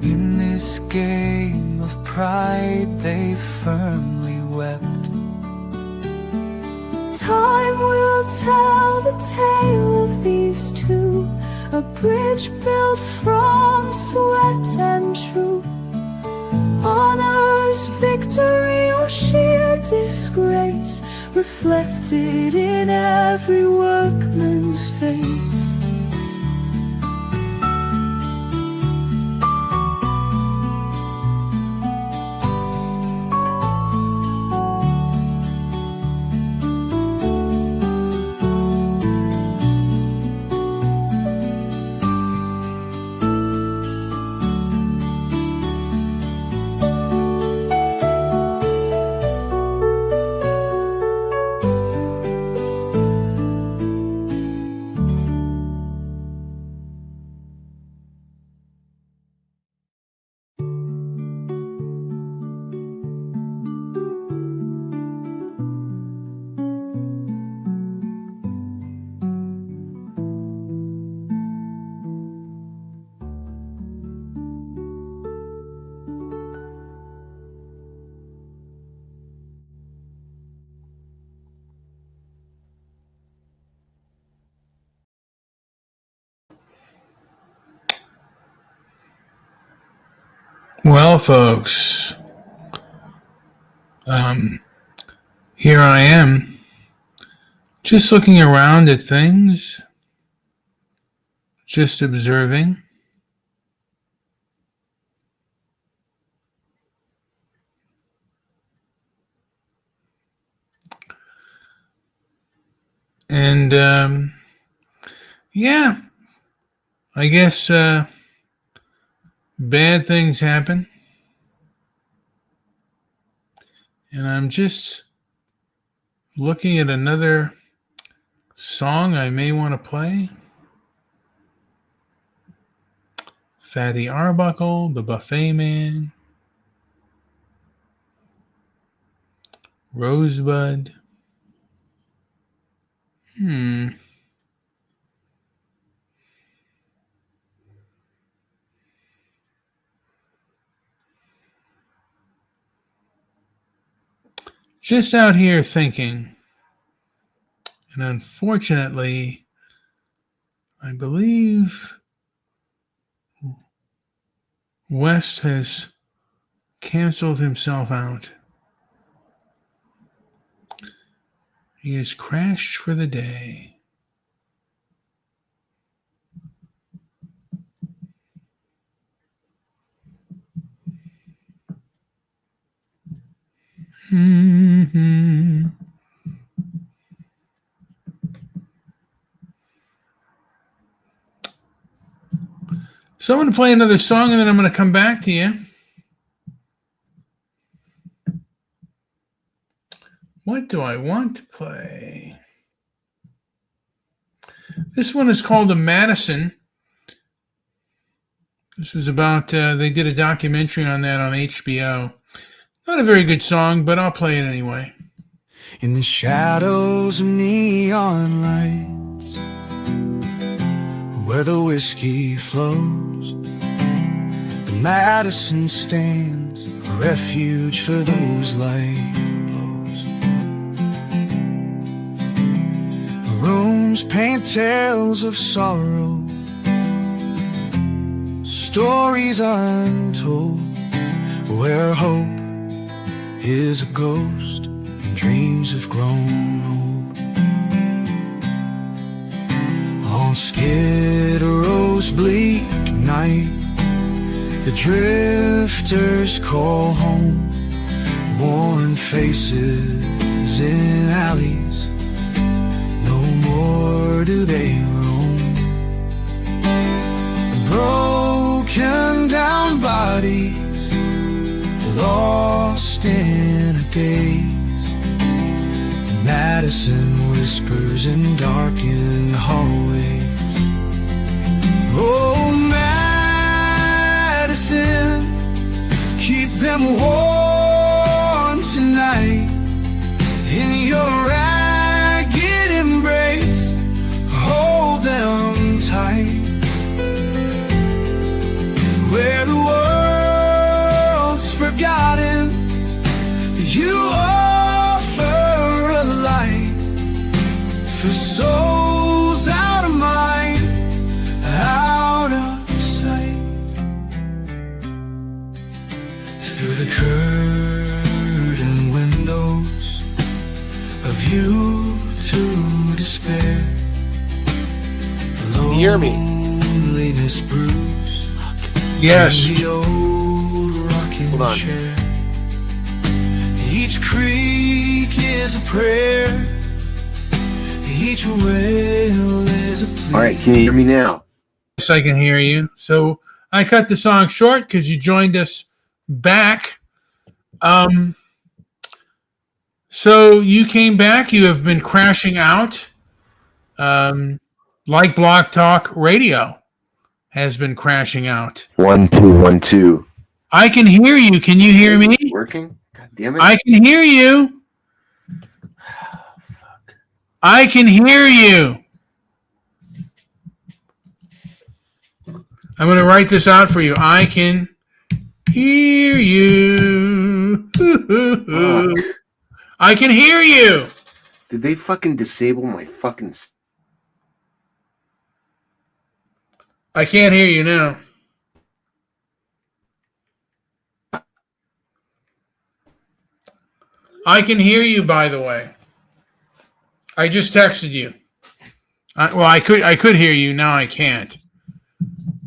In this game of pride they firmly wept. Time will tell the tale of these two, a bridge built from sweat and truth. Honor's victory or sheer disgrace, reflected in every workman's face. Well, folks, here I am, just looking around at things, just observing. And, yeah, I guess, bad things happen, and I'm just looking at another song I may want to play. Fatty Arbuckle, The Buffet Man, Rosebud. Just out here thinking, and unfortunately, I believe West has canceled himself out. He has crashed for the day. So I'm going to play another song and then I'm going to come back to you. What do I want to play? This one is called The Madison. This was about, they did a documentary on that on HBO. Not a very good song, but I'll play it anyway. In the shadows of neon lights, where the whiskey flows, the Madison stands, a refuge for those life blows. The rooms paint tales of sorrow, stories untold, where hope is a ghost and dreams have grown old. On Skid Row's bleak night, the drifters call home, worn faces in alleys, no more do they roam. Broken down by lost in a daze. Madison whispers in darkened hallways. Oh, Madison, keep them warm tonight in your ragged embrace. Hold them tight. Where the world's forgotten, you offer a light for souls out of mind, out of sight. Through the curtain windows, a view to despair. Can you hear me? Loneliness brews. Yes. In the old rocking Hold on. chair. Each creak is a prayer. Each wail is a plea. All right, can you hear me now? Yes, I can hear you. So I cut the song short because you joined us back. So you came back. You have been crashing out, like Block Talk Radio has been crashing out. 1 2 1 2. I can hear you. Can you hear me? Working? God damn it! I can hear you. Fuck. I can hear you. I'm going to write this out for you. I can hear you. Fuck. I can hear you. Did they fucking disable my fucking? I can't hear you now. I can hear you, by the way. I just texted you. I could hear you. Now I can't.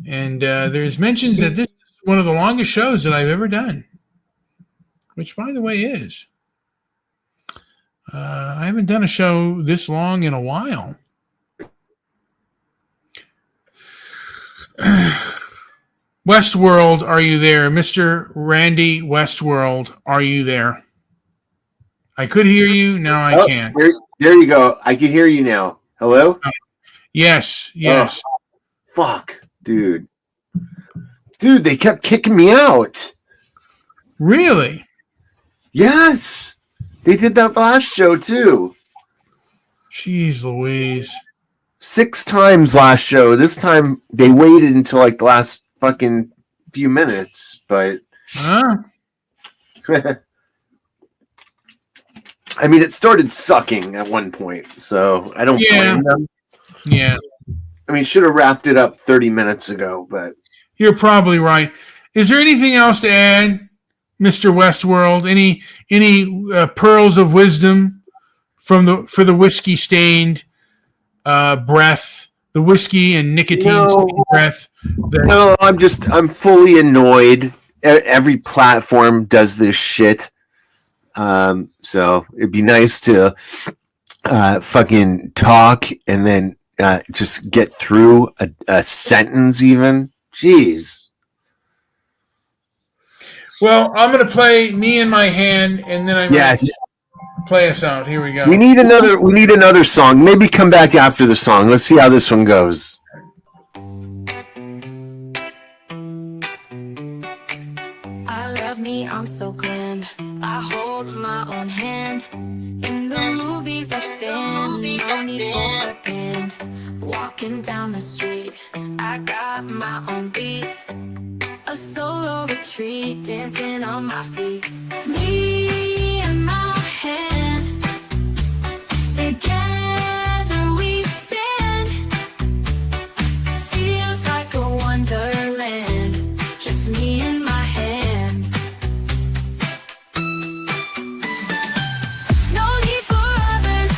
And there's mentions that this is one of the longest shows that I've ever done. Which, by the way, is. I haven't done a show this long in a while. Westworld, are you there? Mr. Randy Westworld, are you there? I could hear you. Now I can't. There you go. I can hear you now. Hello? Yes. Oh, fuck, dude. Dude, they kept kicking me out. Really? Yes. They did that last show, too. Jeez Louise. 6 times last show. This time they waited until like the last fucking few minutes, but Huh? I mean, it started sucking at one point, so I don't blame them. Yeah. I mean, should have wrapped it up 30 minutes ago, but You're probably right. Is there anything else to add, Mr. Westworld? Any pearls of wisdom for the whiskey stained breath, the whiskey and nicotine stained breath? No, I'm fully annoyed. Every platform does this shit. So it'd be nice to fucking talk and then just get through a sentence even. Jeez. Well, I'm going to play Me in My Hand, and then I'm going to play us out. Here we go. We need another song. Maybe come back after the song. Let's see how this one goes. I love me, I'm so glam. I hold my own hand. In the movies I stand. No need for a band. Walking down the street, I got my own beat. A solo retreat, dancing on my feet. Me and my hand. Together we stand. Feels like a wonderland. Just me and my hand. No need for others.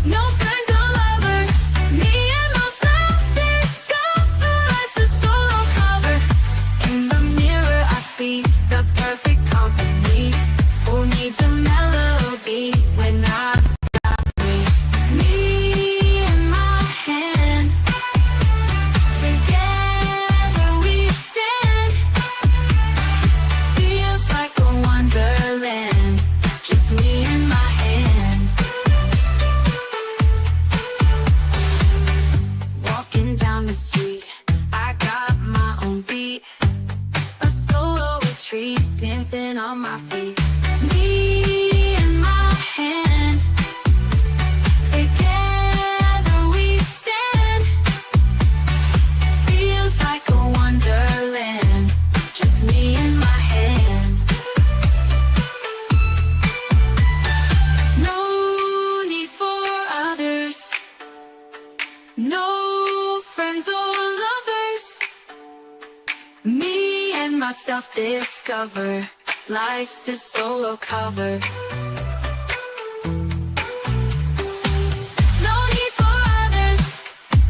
No friends or lovers. Me and myself discover life's a solo cover. In the mirror I see the perfect company. For dancing on my feet. Me and my hand, together we stand. Feels like a wonderland, just me and my hand. No need for others, no friends or lovers. Me and myself discover, life's a solo cover. No need for others,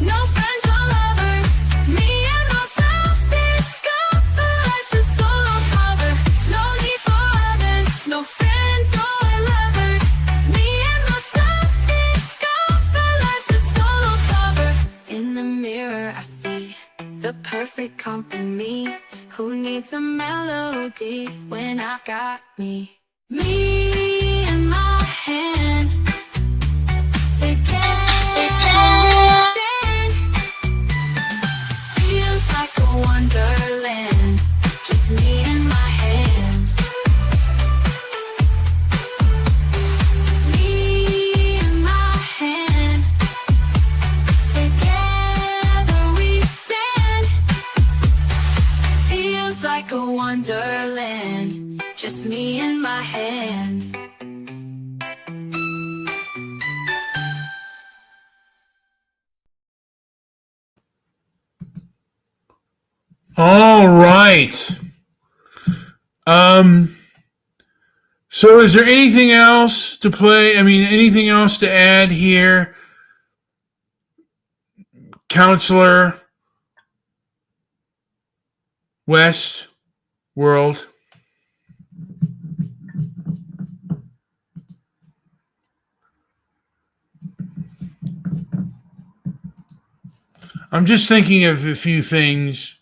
no friends or lovers. Me and myself discover, life's a solo cover. No need for others, no friends or lovers. Me and myself discover, life's a solo cover. In the mirror I see the perfect company. Who needs a melody when I've got me? Me and my hand, together we stand. Feels like a wonderland, just me and my hand. Me and my hand, together we stand. Feels like a wonderland, just me and my hand. All right. So is there anything else to play? I mean, anything else to add here? Counselor West World. I'm just thinking of a few things.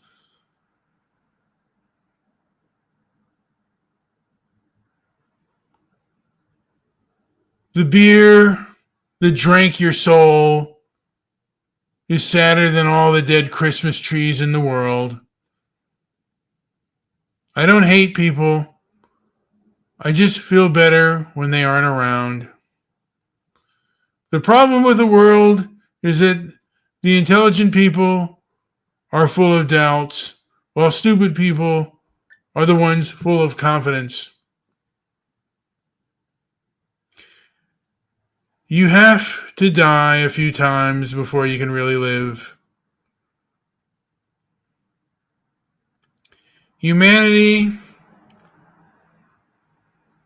The beer that drank your soul is sadder than all the dead Christmas trees in the world. I don't hate people. I just feel better when they aren't around. The problem with the world is that the intelligent people are full of doubts, while stupid people are the ones full of confidence. You have to die a few times before you can really live. Humanity,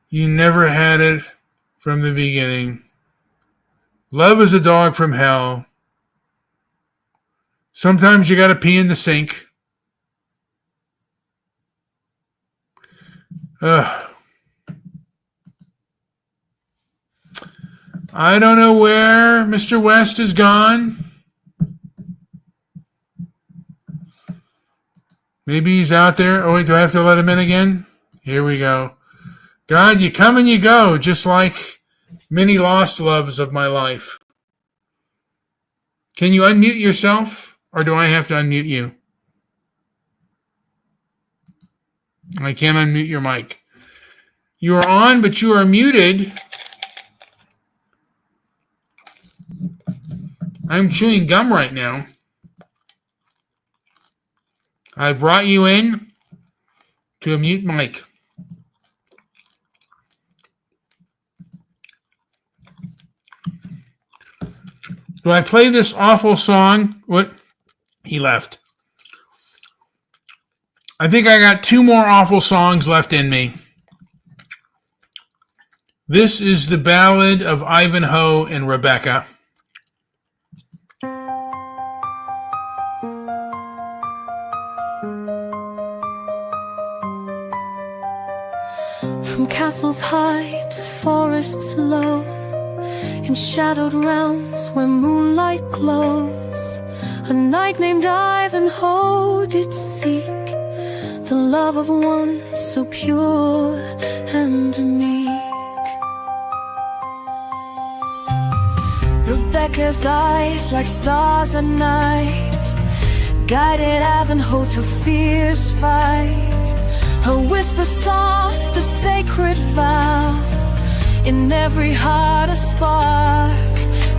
you never had it from the beginning. Love is a dog from hell. Sometimes you gotta pee in the sink. I don't know where Mr. West is gone. Maybe he's out there. Oh, wait, do I have to let him in again? Here we go. God, you come and you go, just like many lost loves of my life. Can you unmute yourself, or do I have to unmute you? I can't unmute your mic. You are on, but you are muted. I'm chewing gum right now. I brought you in to a mute mic. Do I play this awful song? What? He left. I think I got 2 more awful songs left in me. This is the ballad of Ivanhoe and Rebecca. From castles high to forests low, in shadowed realms where moonlight glows, a knight named Ivanhoe did seek the love of one so pure and meek. Rebecca's eyes like stars at night guided Ivanhoe to fierce fight. Her whisper soft, a sacred vow. In every heart a spark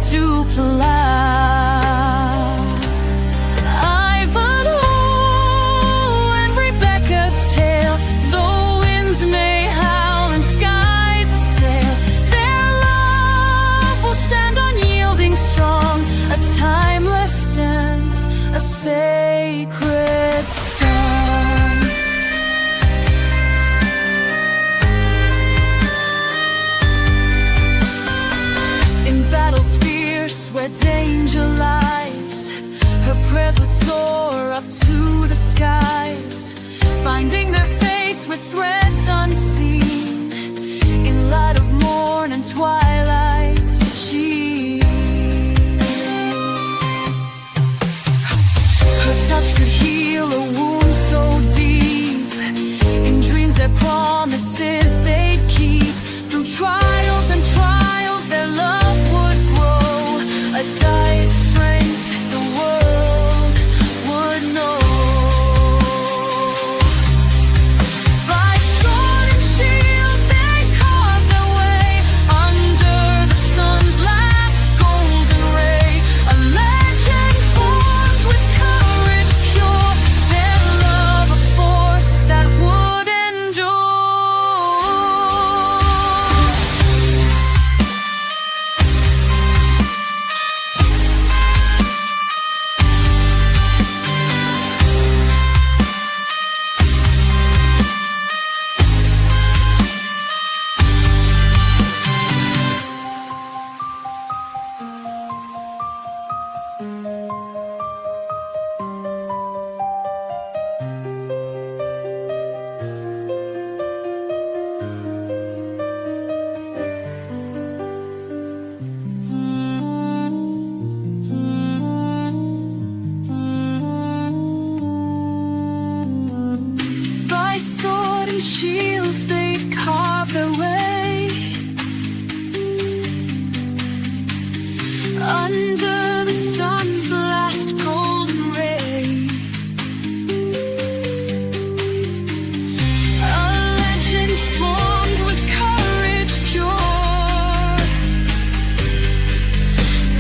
to plow. Ivanhoe and Rebecca's tale, though winds may howl and skies assail, their love will stand unyielding strong, a timeless dance, a sacred song. In battles fierce where danger lies, her prayers would soar up to the skies, binding their fates with threads unseen. In light of morn and twilight she, her touch could heal a wound so deep. In dreams their promises they'd keep. Through trials and trials their love would grow, a diet strength the world would know. By sword and shield they carved their way under the sun's last golden ray, a legend formed with courage pure, their love a force that would endure. By sword and shield they carve their way under the sun's last golden ray, a legend formed with courage pure,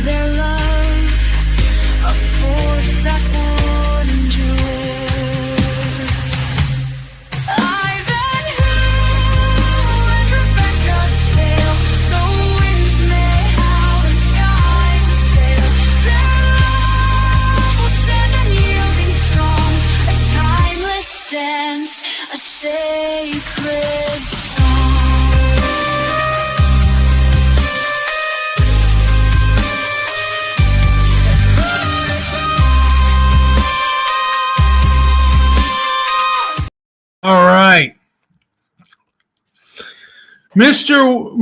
their love a force that would endure. Ivanhoe and Rebecca's tale, though winds may howl and skies assail, their love will stand unyielding strong, a timeless dance, a sacred song. All right. Mr.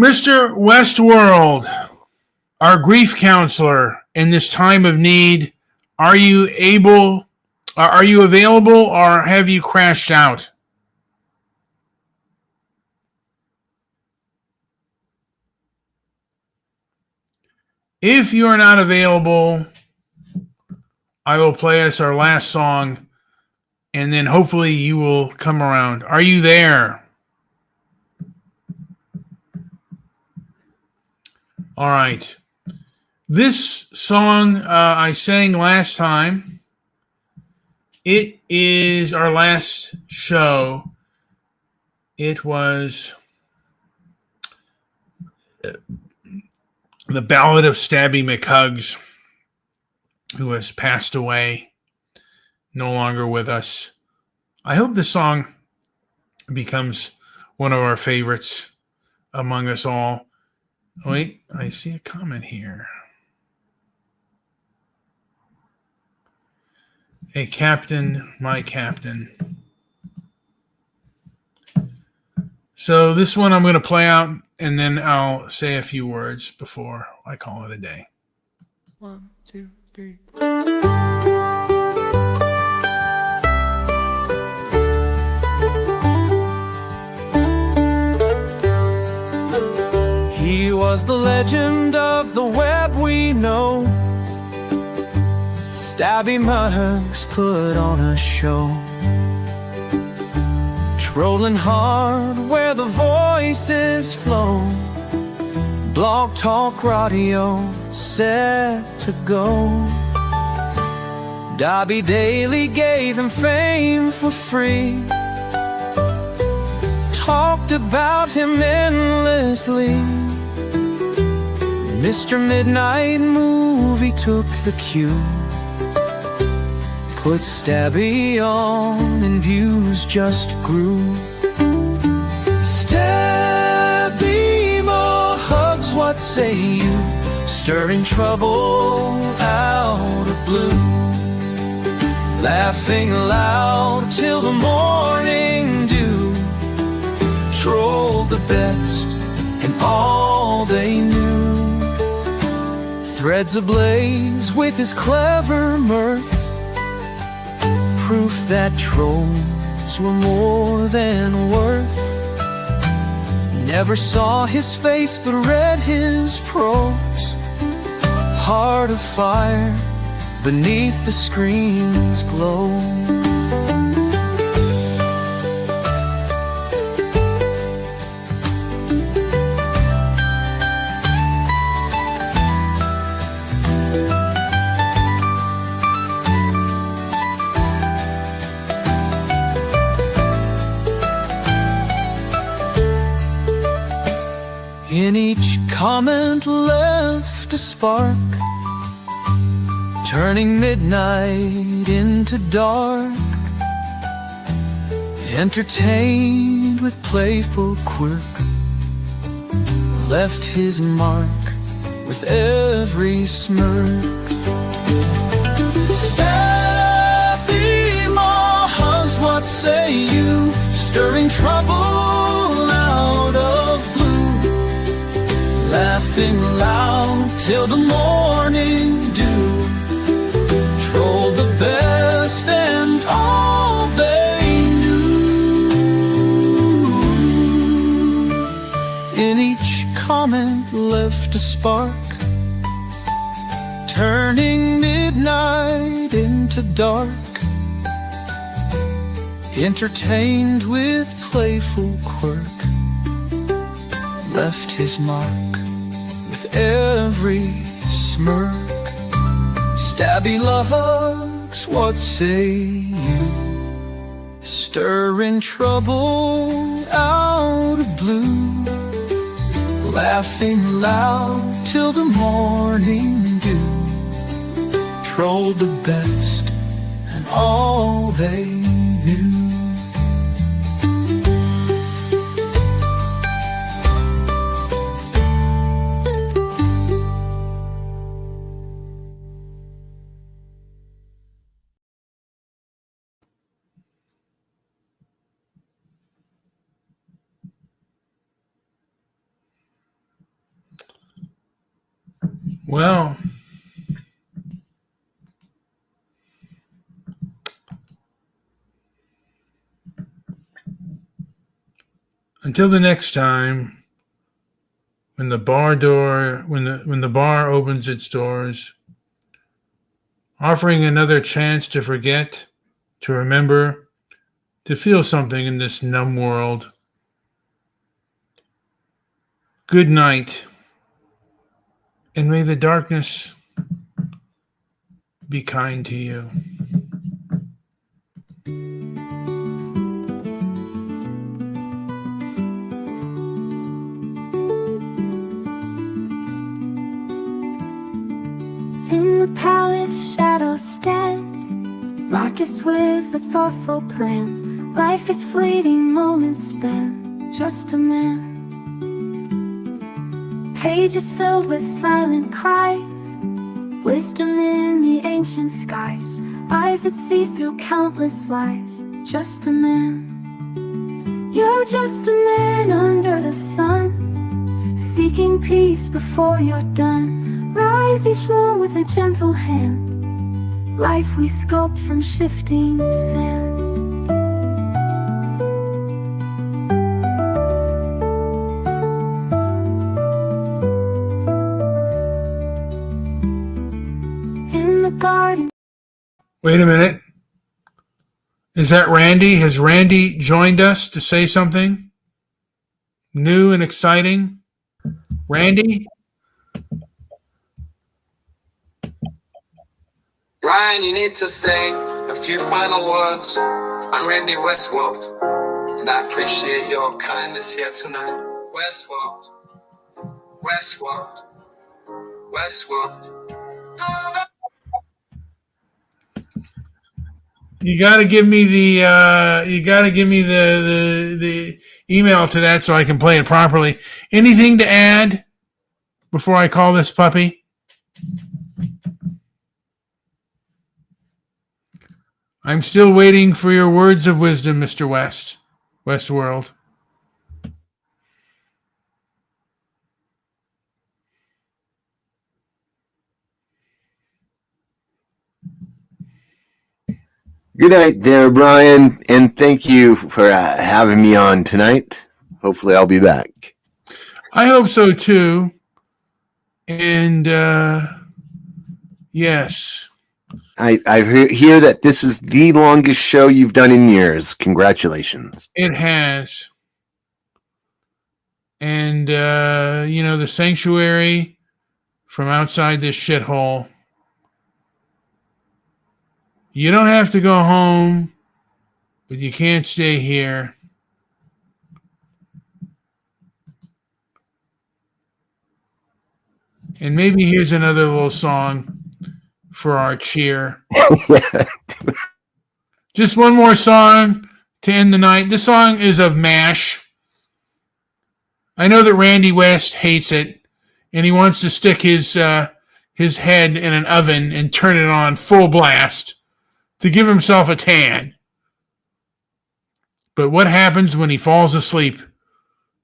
Westworld, our grief counselor in this time of need, are you available, or have you crashed out? If you are not available, I will play us our last song, and then hopefully you will come around. Are you there? All right. This song I sang last time. It is our last show. It was the Ballad of Stabby McHuggs, who has passed away, no longer with us. I hope this song becomes one of our favorites among us all. Wait, I see a comment here. Hey, Captain, my Captain. So this one I'm going to play out, and then I'll say a few words before I call it a day. 1, 2, 3. He was the legend of the web we know. Stabby mugs put on a show. rolling hard where the voices flow. Blog Talk Radio set to go. Dobby Daly gave him fame for free, talked about him endlessly. Mr. Midnight Movie took the cue, put Stabby on and views just grew. Stabby, more hugs, what say you? Stirring trouble out of blue, laughing loud till the morning dew. Trolled the best and all they knew. Threads ablaze with his clever mirth, proof that trolls were more than worth. Never saw his face but read his prose. Heart of fire beneath the screen's glow. In each comment left a spark, turning midnight into dark. Entertained with playful quirk, left his mark with every smirk. Stabby Maha's, what say you? Stirring trouble out of blue, laughing loud till the morning dew. Trolled the best and all they knew. In each comment left a spark, turning midnight into dark. Entertained with playful quirk, left his mark with every smirk. Stabby lugs, what say you? Stirring trouble out of blue, laughing loud till the morning dew. Trolled the best and all they knew. Well, until the next time, when the bar opens its doors, offering another chance to forget, to remember, to feel something in this numb world. Good night. And may the darkness be kind to you. In the palace, shadows stand, Marcus with a thoughtful plan. Life is fleeting, moments spent, just a man. Pages filled with silent cries, wisdom in the ancient skies, eyes that see through countless lies, just a man. You're just a man under the sun, seeking peace before you're done. Rise each one with a gentle hand, life we sculpt from shifting sand. In the garden. Wait a minute. Is that Randy? Has Randy joined us to say something new and exciting? Randy? Ryan, you need to say a few final words. I'm Randy Westworld, and I appreciate your kindness here tonight. Westworld, Westworld, Westworld. You got to give me the email to that so I can play it properly. Anything to add before I call this puppy? I'm still waiting for your words of wisdom, Mr. Westworld. Good night there, Brian, and thank you for having me on tonight. Hopefully I'll be back. I hope so too. And yes. I hear that this is the longest show you've done in years. Congratulations. It has. And, the sanctuary from outside this shithole. You don't have to go home, but you can't stay here. And maybe here's another little song for our cheer. Just one more song to end the night. This song is of MASH. I know that Randy West hates it, and he wants to stick his head in an oven and turn it on full blast to give himself a tan. But what happens when he falls asleep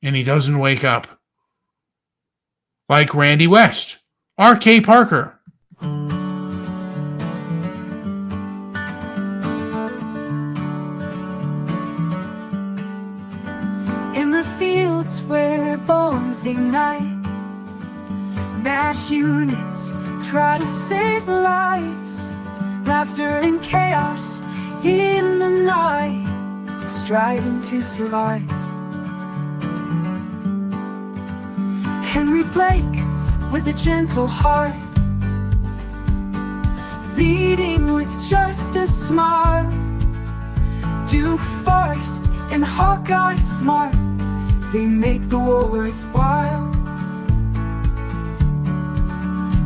and he doesn't wake up? Like Randy West, R.K. Parker. In the fields where bombs ignite, MASH units try to save lives. Laughter and chaos in the night, striving to survive. Henry Blake with a gentle heart, leading with just a smile. Duke Forrest and Hawkeye smart, they make the war worthwhile.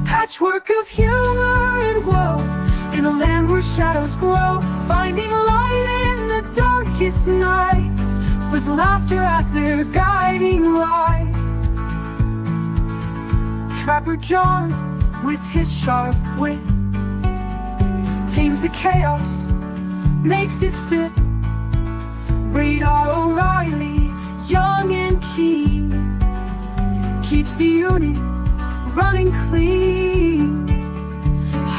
Patchwork of humor and woe in a land where shadows grow, finding light in the darkest nights, with laughter as their guiding light. Trapper John, with his sharp wit, tames the chaos, makes it fit. Radar O'Reilly, young and keen, keeps the unit running clean.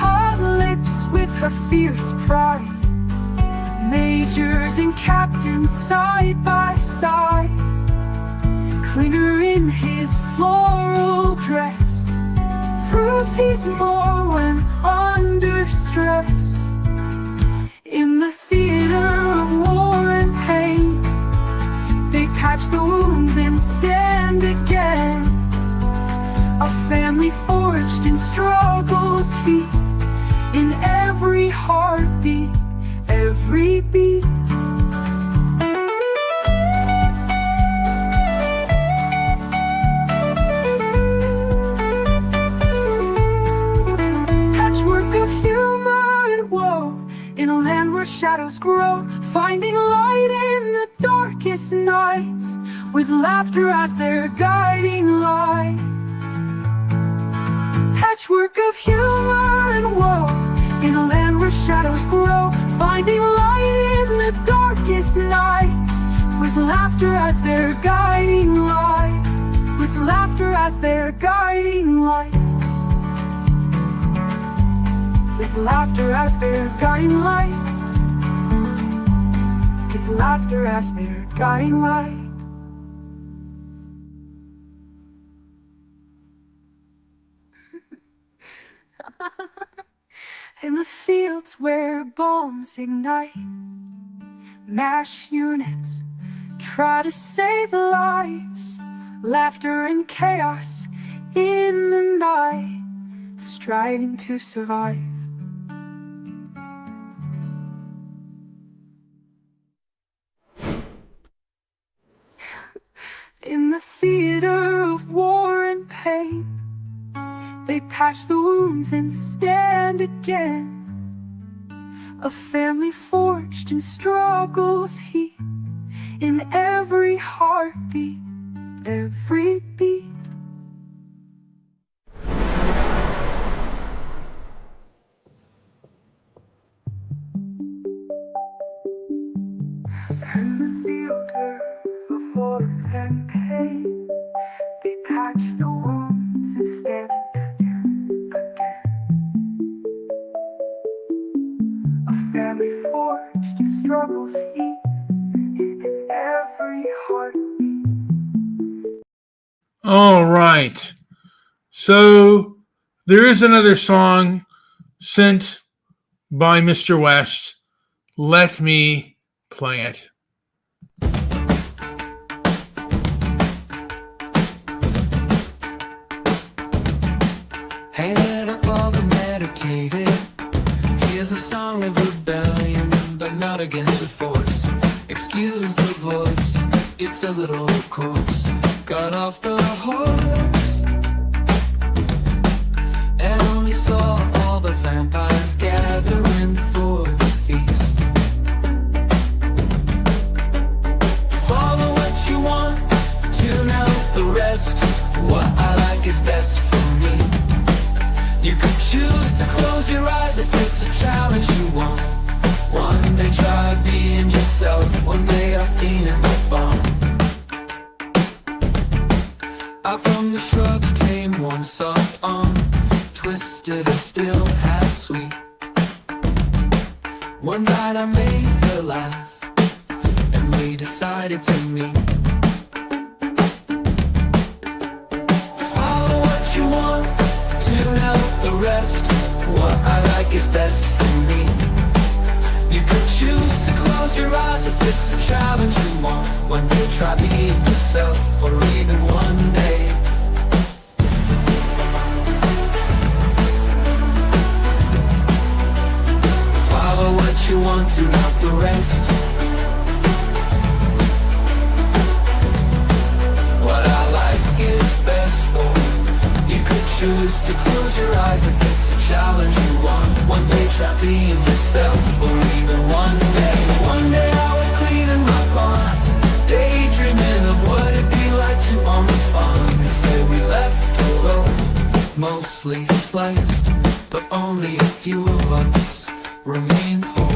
Hot lips with her fierce pride, majors and captains side by side. Klinger in his floral dress proves he's more when under stress. In the theater of war and pain, they patch the wounds and stand again. A family forged in struggle's heat, in every heartbeat, every beat. Patchwork of humor and woe in a land where shadows grow, finding light in the darkest nights, with laughter as their guiding light. Patchwork of humor and woe in a land where shadows grow, finding light in the darkest nights, with laughter as their guiding light, with laughter as their guiding light, with laughter as their guiding light, with laughter as their guiding light. In the fields where bombs ignite, MASH units try to save lives. Laughter and chaos in the night, striving to survive. In the theater of war and pain, they patch the wounds and stand again. A family forged in struggle's heat, in every heartbeat, every beat. In the theater of war and pain, they patch the wounds and stand again. A family forged in struggle's heat, in every heartbeat. All right. So there is another song sent by Mr. West. Let me play it. Head up all the medicated. Here's a song of rebellion, but not against the force. Excuse the voice, it's a little coarse. Got off the horse and only saw all the vampires gathering for the feast. Follow what you want, tune out the rest. What I like is best for me. You could choose to close your eyes if it's a challenge you want. One day try being yourself, one day I've been in my bomb. Out from the shrubs came one soft arm, twisted and still half sweet. One night I made her laugh, and we decided to meet. Follow what you want, tune out the rest. What I like is best for me. You could choose to close your eyes if it's a challenge you want. One day try being yourself, or even one day. Follow what you want, tune out the rest. What I like is best for you. You could choose to close your eyes if it's a challenge you want. One day try being yourself, or even one day. One day I was cleaning my barn, daydreaming of what it'd be like to own a farm. Instead we left the loaf, mostly sliced, but only a few of us remain whole.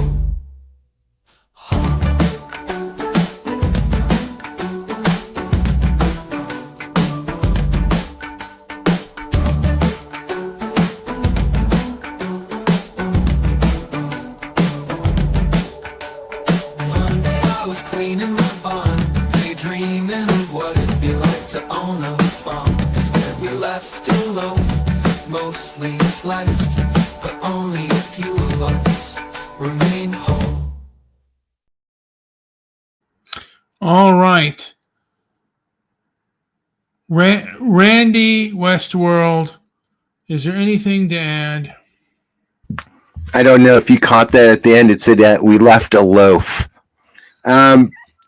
Cleaning my barn, daydreaming of what it'd be like to own a farm. Instead we left a loaf, mostly sliced, but only a few of us remain whole. All right. Randy Westworld, is there anything to add? I don't know if you caught that at the end. It said that we left a loaf.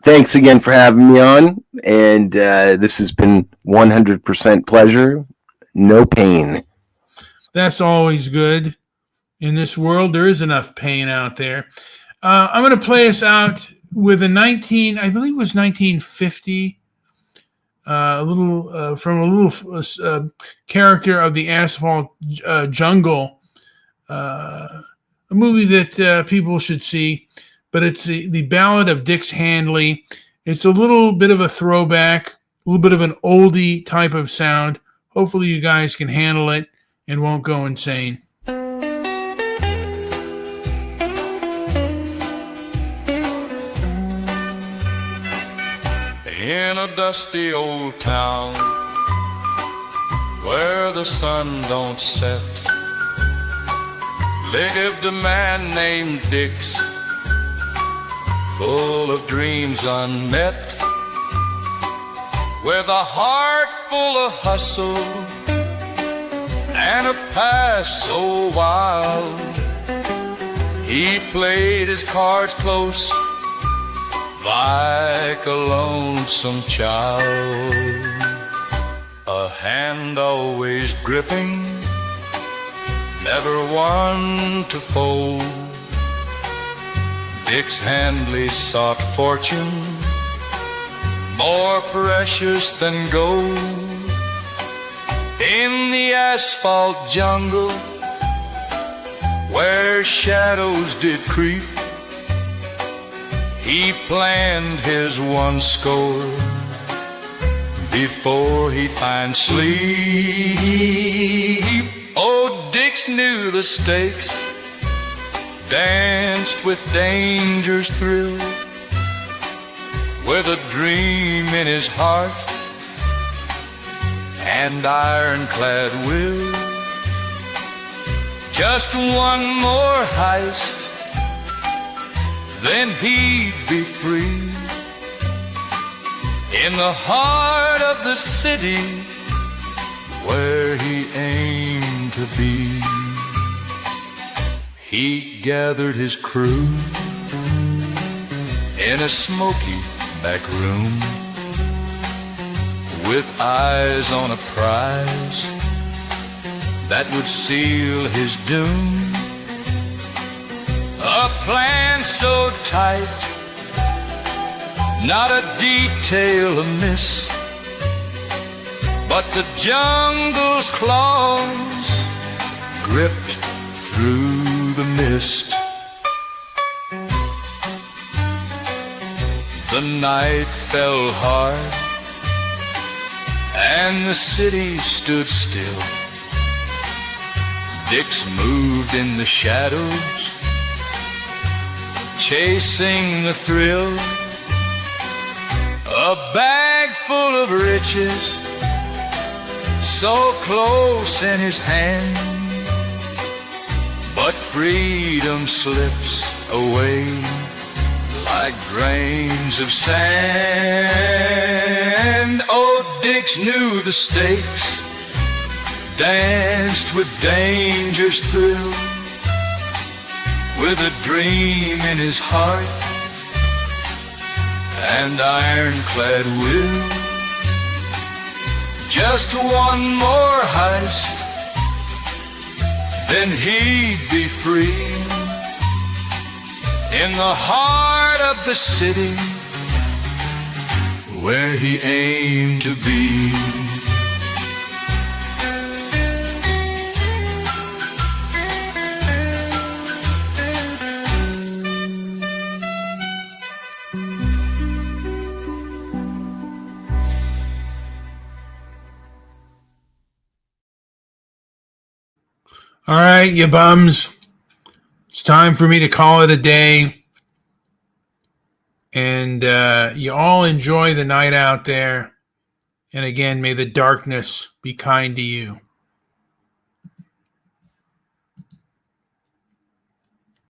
Thanks again for having me on, and this has been 100% pleasure, no pain. That's always good. In this world, there is enough pain out there. I'm going to play us out with I believe it was 1950, from a little character of the Asphalt Jungle, a movie that people should see. But it's the Ballad of Dix Handley. It's a little bit of a throwback, a little bit of an oldie type of sound. Hopefully you guys can handle it and won't go insane. In a dusty old town where the sun don't set, lived a man named Dix. full of dreams unmet, with a heart full of hustle and a past so wild. He played his cards close like a lonesome child, a hand always gripping, never one to fold. Dix Handley sought fortune more precious than gold. In the asphalt jungle where shadows did creep, he planned his one score before he'd find sleep. Oh, Dix knew the stakes, danced with danger's thrill, with a dream in his heart and ironclad will. Just one more heist, then he'd be free, in the heart of the city where he aimed to be. He gathered his crew in a smoky back room, with eyes on a prize that would seal his doom. A plan so tight, not a detail amiss, but the jungle's claws gripped through the mist. The night fell hard and the city stood still. Dix moved in the shadows, chasing the thrill. A bag full of riches, so close in his hand, but freedom slips away like grains of sand. Oh, Dix knew the stakes, danced with danger's thrill, with a dream in his heart and ironclad will. Just one more heist, then he'd be free, in the heart of the city where he aimed to be. All right, you bums. It's time for me to call it a day. And you all enjoy the night out there. And again, may the darkness be kind to you.